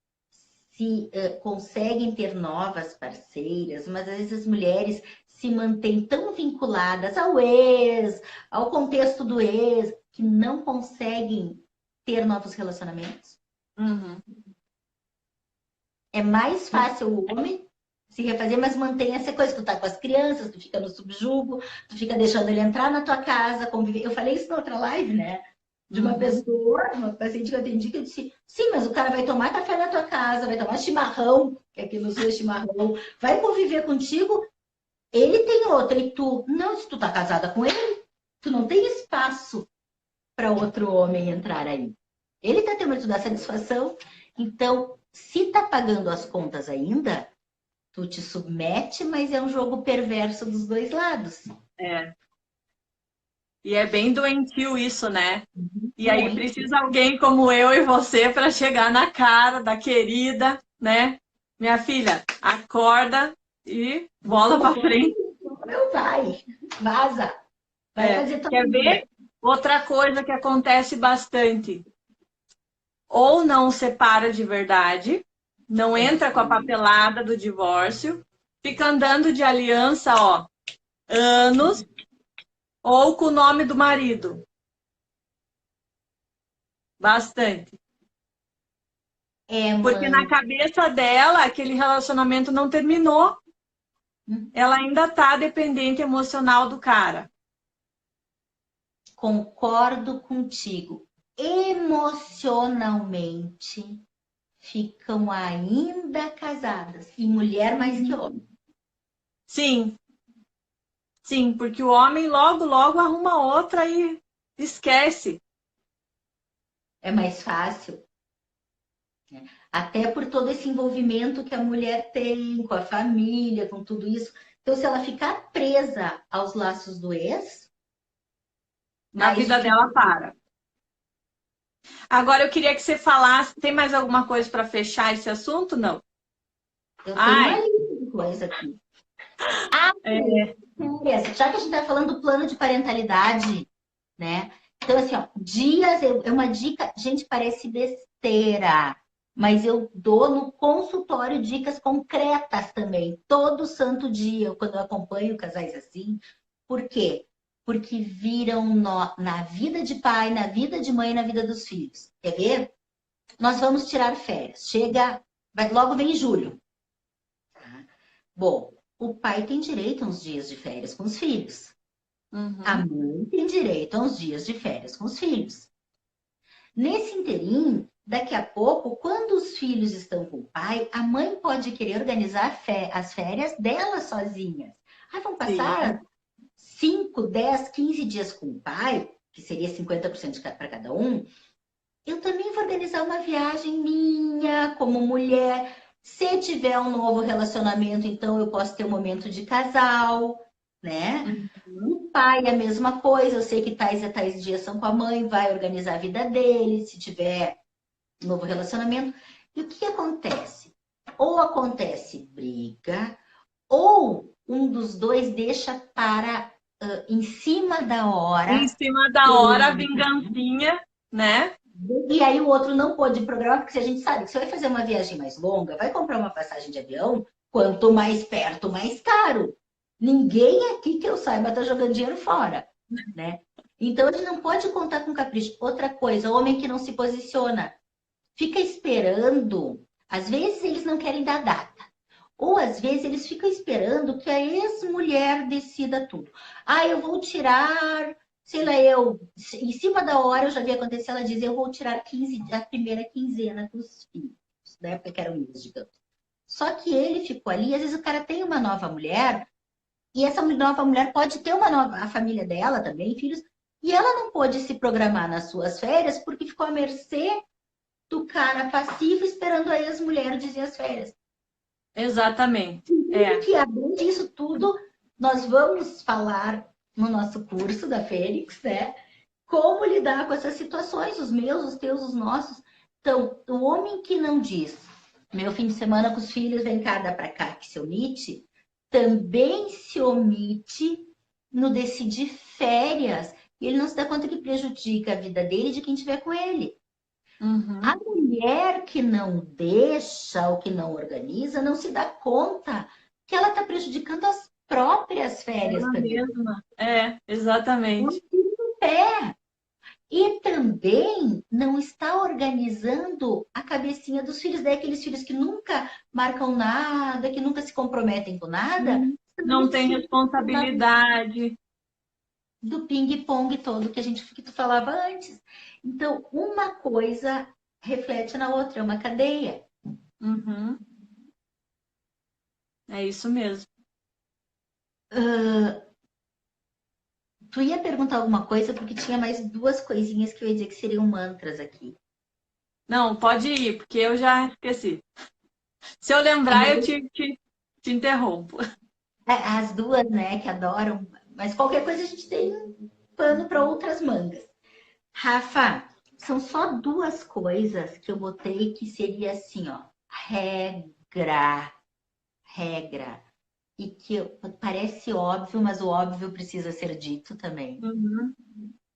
se conseguem ter novas parceiras, mas às vezes as mulheres se mantêm tão vinculadas ao ex, ao contexto do ex, que não conseguem ter novos relacionamentos. Uhum. É mais fácil o homem se refazer, mas mantém essa coisa. Tu tá com as crianças, tu fica no subjugo, tu fica deixando ele entrar na tua casa, conviver. Eu falei isso na outra live, né? De uma pessoa, uma paciente que eu atendi, que eu disse, sim, mas o cara vai tomar café na tua casa, vai tomar chimarrão, que aqui no sul é chimarrão, vai conviver contigo, ele tem outra, e tu, não, se tu tá casada com ele, tu não tem espaço para outro homem entrar aí. Ele tá tendo que te dar satisfação, então, se tá pagando as contas ainda, tu te submete, mas é um jogo perverso dos dois lados. É. E é bem doentio isso, né? E aí Muito. precisa alguém como eu e você para chegar na cara da querida, né? Minha filha, acorda e bola para frente. Não vai, vaza. Vai fazer tua Quer vida. ver? Outra coisa que acontece bastante. Ou não separa de verdade, não entra com a papelada do divórcio, fica andando de aliança, ó, anos, ou com o nome do marido. Bastante. É, Porque na mãe. cabeça dela, aquele relacionamento não terminou. Ela ainda tá dependente emocional do cara. Concordo contigo. Emocionalmente ficam ainda casadas. E mulher mais que homem. Sim, sim, porque o homem logo, logo arruma outra e esquece. É mais fácil. Até por todo esse envolvimento que a mulher tem com a família, com tudo isso. Então, se ela ficar presa aos laços do ex, A mais vida difícil. dela para. Agora eu queria que você falasse, tem mais alguma coisa para fechar esse assunto? Não. Eu tenho uma Ai, lista de coisas aqui. Ah, é, já que a gente está falando do plano de parentalidade, né? Então, assim, ó, dias é uma dica, gente, parece besteira, mas eu dou no consultório dicas concretas também, todo santo dia, quando eu acompanho casais assim. Por quê? Porque viram na vida de pai, na vida de mãe, na vida dos filhos. Quer ver? Nós vamos tirar férias. Logo vem julho. Bom, o pai tem direito a uns dias de férias com os filhos. A uhum, mãe tem direito a uns dias de férias com os filhos. Nesse interim, daqui a pouco, quando os filhos estão com o pai, a mãe pode querer organizar as férias dela sozinhas. Ah, vão sim, passar 5, 10, 15 dias com o pai, que seria 50% para cada um. Eu também vou organizar uma viagem minha, como mulher. Se tiver um novo relacionamento, então eu posso ter um momento de casal, né? uhum, O pai é a mesma coisa, eu sei que tais e tais dias são com a mãe, vai organizar a vida dele, se tiver um novo relacionamento. E o que acontece? Ou acontece briga, ou um dos dois deixa para em cima da em hora. cima da hora, a vingancinha, né? E aí o outro não pôde programar, porque se a gente sabe que você vai fazer uma viagem mais longa, vai comprar uma passagem de avião, quanto mais perto, mais caro. Ninguém aqui que eu saiba está jogando dinheiro fora, né? Então a gente não pode contar com capricho. Outra coisa, homem que não se posiciona, fica esperando. Às vezes eles não querem dar data. Ou às vezes eles ficam esperando que a ex-mulher decida tudo. Ah, eu vou tirar, sei lá, em cima da hora eu já vi acontecer, ela diz, eu vou tirar 15, a primeira quinzena dos filhos, na época que era um mês, digamos. Só que ele ficou ali, às vezes o cara tem uma nova mulher, e essa nova mulher pode ter a família dela também, filhos, e ela não pôde se programar nas suas férias porque ficou à mercê do cara passivo esperando a ex-mulher dizer as férias. Exatamente. E que além disso tudo, nós vamos falar no nosso curso da Fênix, né? Como lidar com essas situações, os meus, os teus, os nossos. Então, o homem que não diz, meu fim de semana com os filhos, vem cá, dá pra cá, que se omite, também se omite no decidir férias. E ele não se dá conta que prejudica a vida dele e de quem estiver com ele. A Uhum. mulher que não deixa ou que não organiza não se dá conta que ela está prejudicando as próprias férias ela também. mesma. É, exatamente. É. E também não está organizando a cabecinha dos filhos, daqueles filhos que nunca marcam nada, que nunca se comprometem com nada, são Não esses tem filhos responsabilidade. do ping-pong todo que tu falava antes. Então, uma coisa reflete na outra, é uma cadeia. Uhum, é isso mesmo. Tu ia perguntar alguma coisa, porque tinha mais duas coisinhas que eu ia dizer que seriam mantras aqui. Não, pode ir, porque eu já esqueci. Se eu lembrar, eu te interrompo. As duas, né, que adoram, mas qualquer coisa a gente tem pano para outras mangas. Rafa, são só duas coisas que eu botei que seria assim, ó, regra, regra. E que parece óbvio, mas o óbvio precisa ser dito também. Uhum,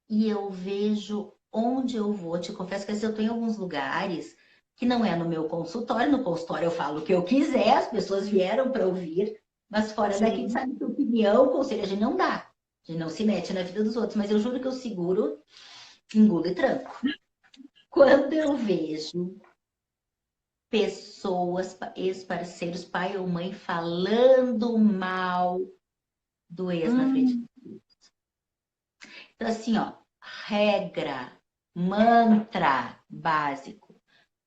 E eu vejo onde eu vou. Te confesso que assim, eu estou em alguns lugares que não é no meu consultório. No consultório eu falo o que eu quiser, as pessoas vieram para ouvir, mas fora daqui, a gente sim. sabe que opinião, conselho, a gente não dá. A gente não se mete na vida dos outros, mas eu juro que eu seguro, engulo e tranco. Quando eu vejo pessoas, ex-parceiros, pai ou mãe, falando mal do ex na frente. Hum, Então, assim, ó, regra, mantra básico.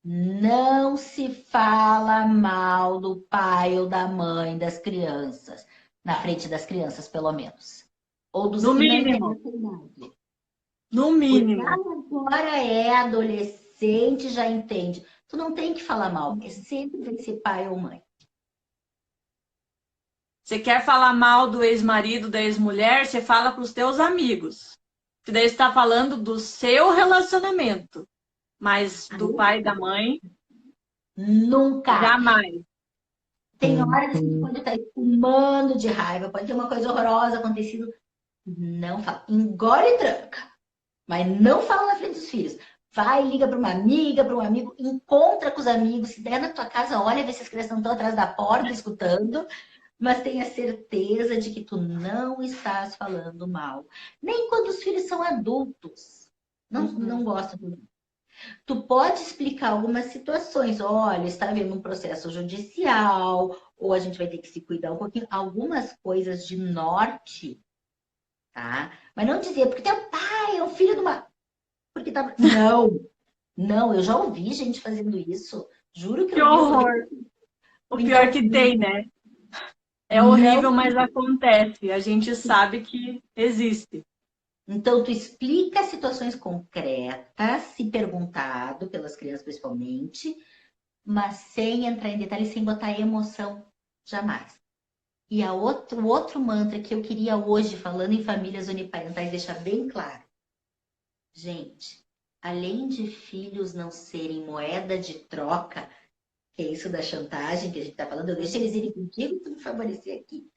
Não se fala mal do pai ou da mãe das crianças, na frente das crianças, pelo menos. Ou dos no que não têm mínimo, essa idade. no Porque mínimo. agora é adolescente, já entende. Tu não tem que falar mal, é sempre vai ser pai ou mãe. Você quer falar mal do ex-marido, da ex-mulher, você fala para os teus amigos. Que daí você está falando do seu relacionamento. Mas do pai e da mãe, Nunca. jamais. Tem horas que tu pode estar espumando de raiva, pode ter uma coisa horrorosa acontecido. Não fala. Engole e tranca. Mas não fala na frente dos filhos. Vai, liga para uma amiga, para um amigo, encontra com os amigos. Se der na tua casa, olha, vê se as crianças não estão atrás da porta escutando. Mas tenha certeza de que tu não estás falando mal. Nem quando os filhos são adultos. Não Uhum. gosto do. Tu pode explicar algumas situações. Olha, está havendo um processo judicial, ou a gente vai ter que se cuidar um pouquinho. Algumas coisas de norte, tá? Mas não dizer, porque teu pai é o filho de uma. Porque tá. Não, não, eu já ouvi gente fazendo isso. Juro que Que eu vi, eu falei. horror! O pior Então, que tem, né? É não. horrível, mas acontece. A gente sabe que existe. Então, tu explica situações concretas, se perguntado pelas crianças principalmente, mas sem entrar em detalhes, sem botar emoção, jamais. E o outro mantra que eu queria hoje, falando em famílias uniparentais, deixar bem claro. Gente, além de filhos não serem moeda de troca, que é isso da chantagem que a gente está falando, eu deixo eles irem contigo e tu me favorecer aqui.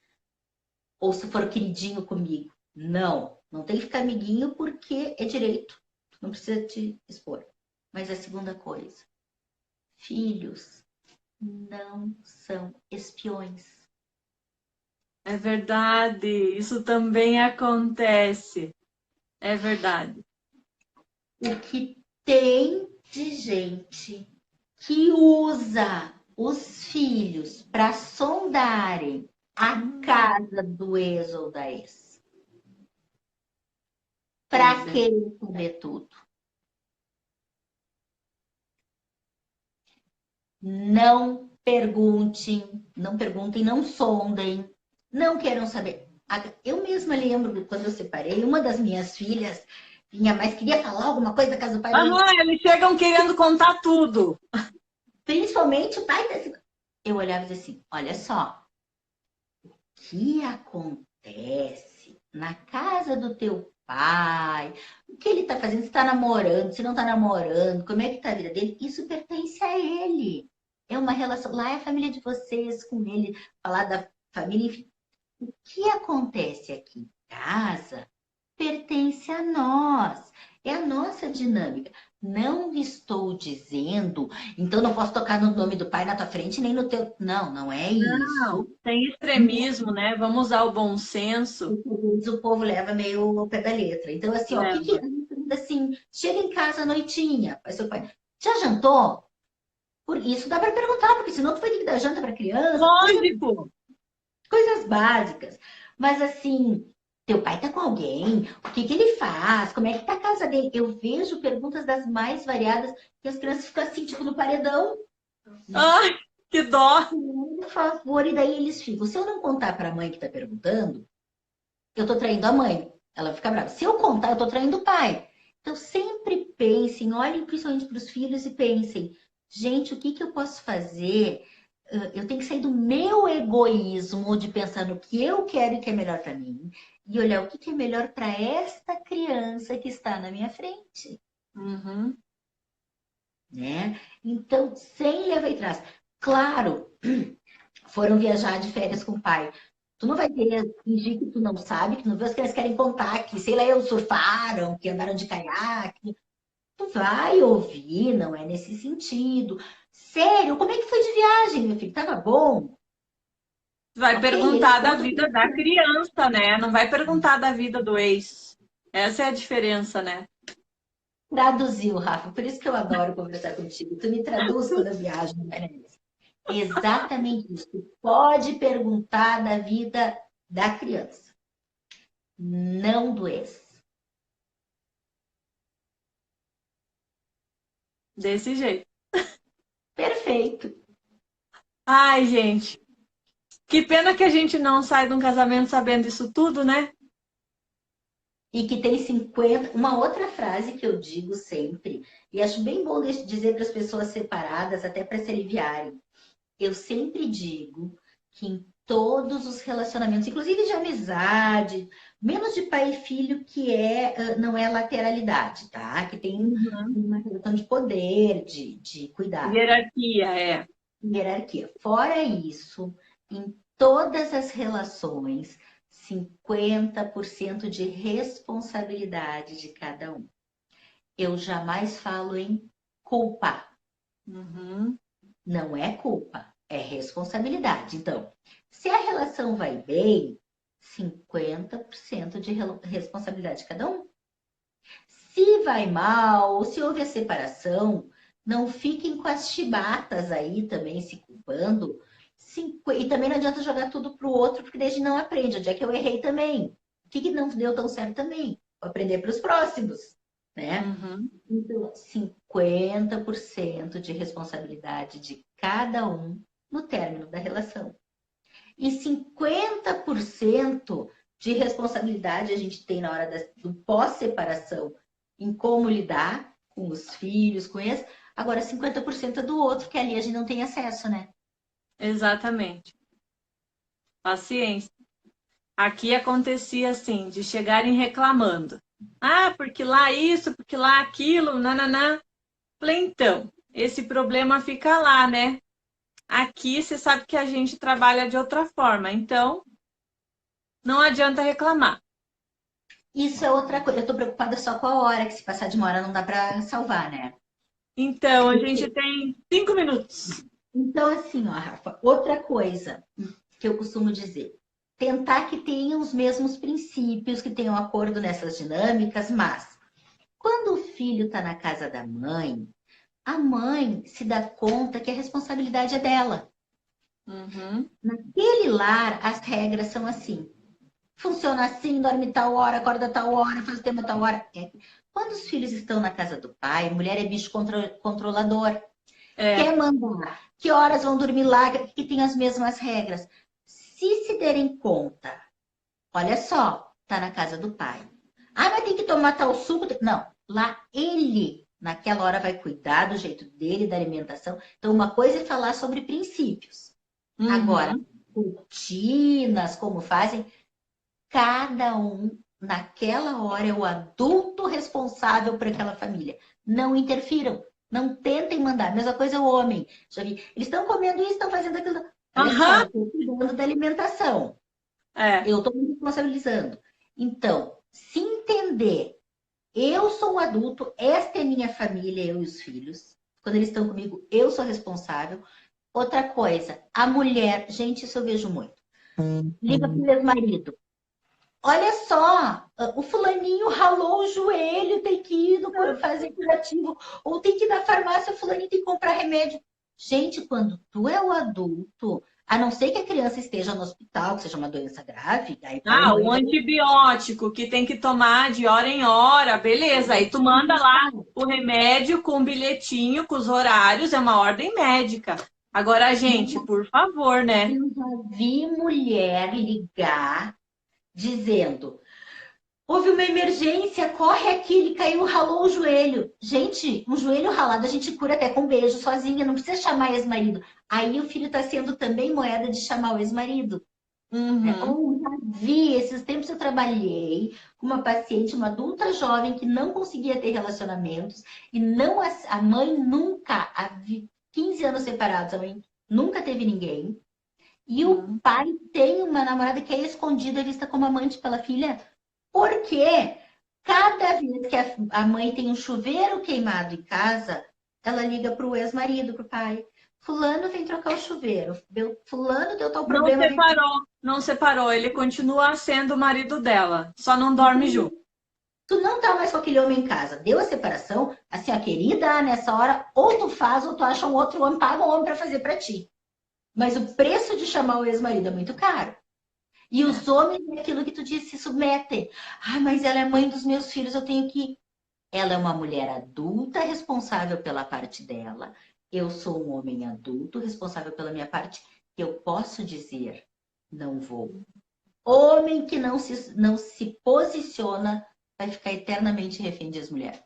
Ou se for queridinho comigo. Não, não tem que ficar amiguinho porque é direito. Não precisa te expor. Mas a segunda coisa, filhos não são espiões. É verdade. Isso também acontece. É verdade. O que tem de gente que usa os filhos para sondarem a Hum, casa do ex ou da ex, pois para é. querer saber tudo. Não perguntem, não perguntem, não sondem, não queiram saber. Eu mesma lembro quando eu separei, uma das minhas filhas vinha mais, queria falar alguma coisa da casa do pai, Aham, eles chegam querendo contar tudo. principalmente o pai desse. Eu olhava e dizia assim: olha só, o que acontece na casa do teu pai, o que ele está fazendo, se está namorando, se não está namorando, como é que está a vida dele, isso pertence a ele. É uma relação. Lá é a família de vocês com ele, falar da família, enfim. O que acontece aqui em casa pertence a nós. É a nossa dinâmica. Não estou dizendo, então não posso tocar no nome do pai na tua frente, nem no teu. Não, não é Não, isso. sem extremismo, né? Vamos usar o bom senso. O povo leva meio ao pé da letra. Então, assim, ó, o que que Leva. assim, chega em casa à noitinha, vai seu pai, já jantou? Por isso dá para perguntar, porque senão tu vai ter que dar janta para criança, Lógico. coisas básicas. Mas assim, teu pai tá com alguém? O que que ele faz? Como é que tá a casa dele? Eu vejo perguntas das mais variadas que as crianças ficam assim, tipo, no paredão. Ai, que dó. Por favor, e daí eles ficam. Se eu não contar para a mãe que tá perguntando, eu tô traindo a mãe. Ela fica brava. Se eu contar, eu tô traindo o pai. Então sempre pensem, olhem principalmente para os filhos e pensem, gente, o que que eu posso fazer? Eu tenho que sair do meu egoísmo de pensar no que eu quero e que é melhor para mim e olhar o que que é melhor para esta criança que está na minha frente, Uhum. né? Então, sem levar e trás. Claro, foram viajar de férias com o pai. Tu não vai ter, fingir que tu não sabe, que não vê, as crianças querem contar que, sei lá, eu surfaram, que andaram de caiaque. Tu vai ouvir, não é nesse sentido. Sério, como é que foi de viagem, meu filho? Tava bom? Vai Ok, eles perguntar da contam. vida da criança, né? Não vai perguntar da vida do ex. Essa é a diferença, né? Traduziu, Rafa. Por isso que eu adoro conversar contigo. Tu me traduz quando eu viajo, não é isso? Exatamente isso. Tu pode perguntar da vida da criança, não do ex. Desse jeito. Perfeito. Ai, gente. Que pena que a gente não sai de um casamento sabendo isso tudo, né? E que tem 50. Uma outra frase que eu digo sempre, e acho bem bom dizer para as pessoas separadas, até para se aliviarem. Eu sempre digo que em todos os relacionamentos, inclusive de amizade, menos de pai e filho, não é lateralidade, tá? Que tem Uhum. uma relação de poder, de cuidado, Hierarquia, é. hierarquia. Fora isso, em todas as relações, 50% de responsabilidade de cada um. Eu jamais falo em culpa. Uhum. Não é culpa, é responsabilidade. Então, se a relação vai bem, 50% de responsabilidade de cada um. Se vai mal, ou se houve a separação, não fiquem com as chibatas aí também se culpando. E também não adianta jogar tudo pro outro, porque daí a gente não aprende. Onde é que eu errei também? O que que não deu tão certo também? Vou aprender para os próximos, né? Uhum. Então, 50% de responsabilidade de cada um no término da relação. E 50% de responsabilidade a gente tem na hora do pós-separação, em como lidar com os filhos, com eles. Agora, 50% é do outro, que ali a gente não tem acesso, né? Exatamente. Paciência. Aqui acontecia assim, de chegarem reclamando. Ah, porque lá isso, porque lá aquilo, nananã. Falei, então, esse problema fica lá, né? Aqui você sabe que a gente trabalha de outra forma, então não adianta reclamar. Isso é outra coisa. Eu tô preocupada só com a hora, que se passar de uma hora não dá para salvar, né? Então, a gente tem 5 minutos. Então, assim, ó, Rafa, outra coisa que eu costumo dizer, tentar que tenham os mesmos princípios, que tenham acordo nessas dinâmicas, mas quando o filho está na casa da mãe, a mãe se dá conta que a responsabilidade é dela. Uhum. Naquele lar, as regras são assim. Funciona assim, dorme tal hora, acorda tal hora, faz o tema tal hora. Quando os filhos estão na casa do pai, mulher é bicho controlador. É, Quer mandar. Que horas vão dormir lá, que tem as mesmas regras. Se derem conta, olha só, tá na casa do pai. Ah, mas tem que tomar tal suco. Não, lá ele, naquela hora, vai cuidar do jeito dele, da alimentação. Então, uma coisa é falar sobre princípios. Agora, uhum. rotinas, como fazem, cada um, naquela hora, é o adulto responsável por aquela família. Não interfiram. Não tentem mandar. Mesma coisa o homem. Já vi. Eles estão comendo isso, estão fazendo aquilo. Olha só, eu Aham. estou cuidando da alimentação. É, Eu estou me responsabilizando. Então, se entender Eu sou o adulto, esta é minha família, eu e os filhos. Quando eles estão comigo, eu sou responsável. Outra coisa, a mulher, gente, isso eu vejo muito. Liga para o ex-marido. Olha só, o fulaninho ralou o joelho, tem que ir fazer curativo, ou tem que ir na farmácia, o fulaninho tem que comprar remédio. Gente, quando tu é o adulto, a não ser que a criança esteja no hospital, que seja uma doença grave, aí pai e Ah, mãe o vai... antibiótico que tem que tomar de hora em hora, beleza. Aí tu manda lá o remédio com um bilhetinho, com os horários, é uma ordem médica. Agora, gente, por favor, né? Eu já vi mulher ligar dizendo: houve uma emergência, corre aqui, ele caiu, ralou o joelho. Gente, um joelho ralado a gente cura até com beijo sozinha, não precisa chamar ex-marido. Aí o filho está sendo também moeda de chamar o ex-marido. Né? Uhum. Ou já vi, esses tempos eu trabalhei com uma paciente, uma adulta jovem que não conseguia ter relacionamentos e não a mãe nunca, há 15 anos separados, a mãe nunca teve ninguém. E o pai tem uma namorada que é escondida, vista como amante pela filha, porque cada vez que a mãe tem um chuveiro queimado em casa, ela liga para o ex-marido, para o pai. Fulano vem trocar o chuveiro. Fulano deu tal Não problema. separou, não separou. Ele continua sendo o marido dela, só não dorme junto. Tu não tá mais com aquele homem em casa. Deu a separação, assim, a querida, nessa hora, ou tu faz, ou tu acha um outro homem, paga um homem para fazer para ti. Mas o preço de chamar o ex-marido é muito caro. E os homens, é aquilo que tu disse, se submetem. Ah, mas ela é mãe dos meus filhos, eu tenho que... Ela é uma mulher adulta, responsável pela parte dela. Eu sou um homem adulto, responsável pela minha parte. Eu posso dizer, não vou. Homem que não se posiciona vai ficar eternamente refém das mulheres.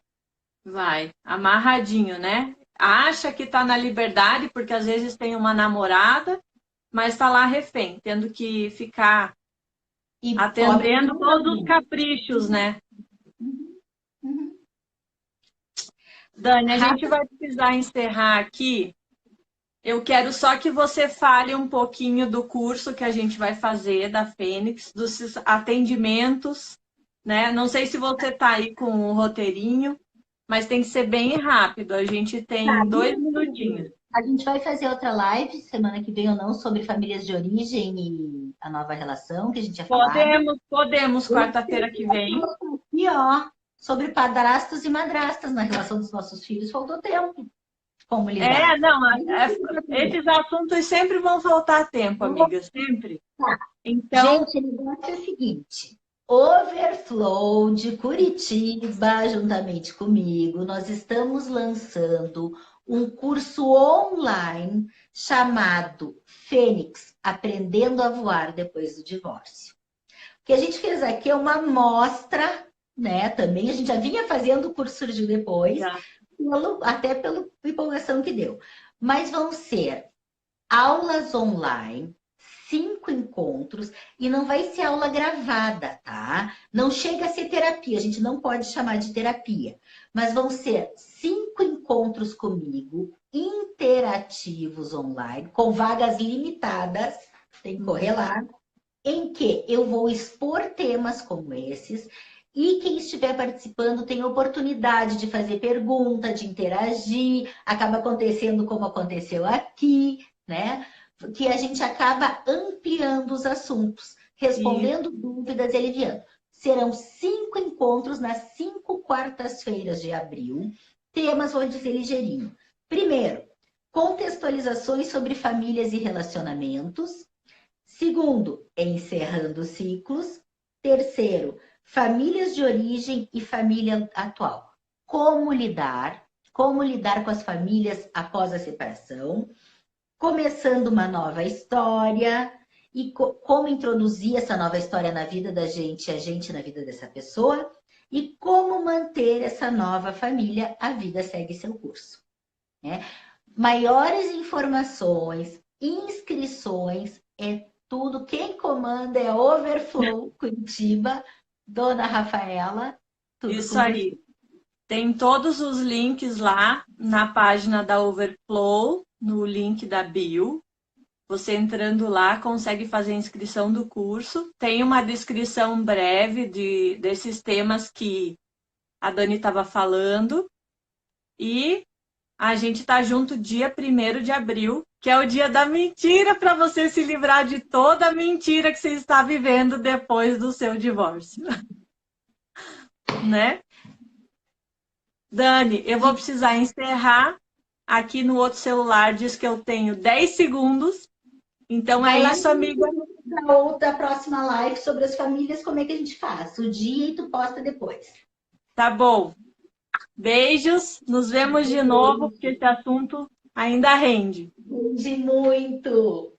Vai, amarradinho, né? Acha que tá na liberdade, porque às vezes tem uma namorada, mas tá lá refém, tendo que ficar E pobre atendendo todos os caprichos, né? uhum. Dani, a gente Rápido. vai precisar encerrar aqui. Eu quero só que você fale um pouquinho do curso que a gente vai fazer da Fênix, dos atendimentos, né? Não sei se você tá aí com o roteirinho, mas tem que ser bem rápido. A gente tem 2 minutinhos. A gente vai fazer outra live semana que vem ou não sobre famílias de origem e a nova relação que a gente tinha falado. Podemos, quarta-feira que vem. E ó, sobre padrastos e madrastas na relação dos nossos filhos, faltou tempo. Como lidar? Não, esses assuntos sempre vão faltar tempo, amiga, sempre. Então, Gente, o negócio é o seguinte: Overflow de Curitiba, juntamente comigo, nós estamos lançando um curso online chamado Fênix, Aprendendo a Voar Depois do Divórcio. O que a gente fez aqui é uma amostra, né? Também a gente já vinha fazendo, o curso surgiu depois, já. até pela empolgação que deu. Mas vão ser aulas online, 5 encontros, e não vai ser aula gravada, tá? Não chega a ser terapia, a gente não pode chamar de terapia, mas vão ser 5 encontros comigo, interativos online, com vagas limitadas, tem que correr lá, em que eu vou expor temas como esses. E quem estiver participando tem oportunidade de fazer pergunta, de interagir, acaba acontecendo como aconteceu aqui, né? Que a gente acaba ampliando os assuntos, respondendo dúvidas e aliviando. Serão 5 encontros nas 5 quartas-feiras de abril. Temas, vou dizer ligeirinho. Primeiro, contextualizações sobre famílias e relacionamentos. Segundo, encerrando ciclos. Terceiro, famílias de origem e família atual. Como lidar com as famílias após a separação, começando uma nova história e como introduzir essa nova história na vida da gente, a gente na vida dessa pessoa, e como manter essa nova família, a vida segue seu curso. Né? Maiores informações, inscrições, tudo. Quem comanda é Overflow Curitiba, Dona Rafaela. Tudo Isso aí. Tem todos os links lá na página da Overflow, no link da bio. Você entrando lá consegue fazer a inscrição do curso. Tem uma descrição breve desses temas que a Dani estava falando. E a gente tá junto dia 1º de abril, que é o dia da mentira, para você se livrar de toda a mentira que você está vivendo depois do seu divórcio, né? Dani, eu vou precisar encerrar. Aqui no outro celular diz que eu tenho 10 segundos. Então é Vai lá isso, amiga. da próxima live sobre as famílias, como é que a gente faz? O dia e tu posta depois. Tá bom. Beijos. Nos vemos de novo, porque esse assunto ainda rende. Rende muito.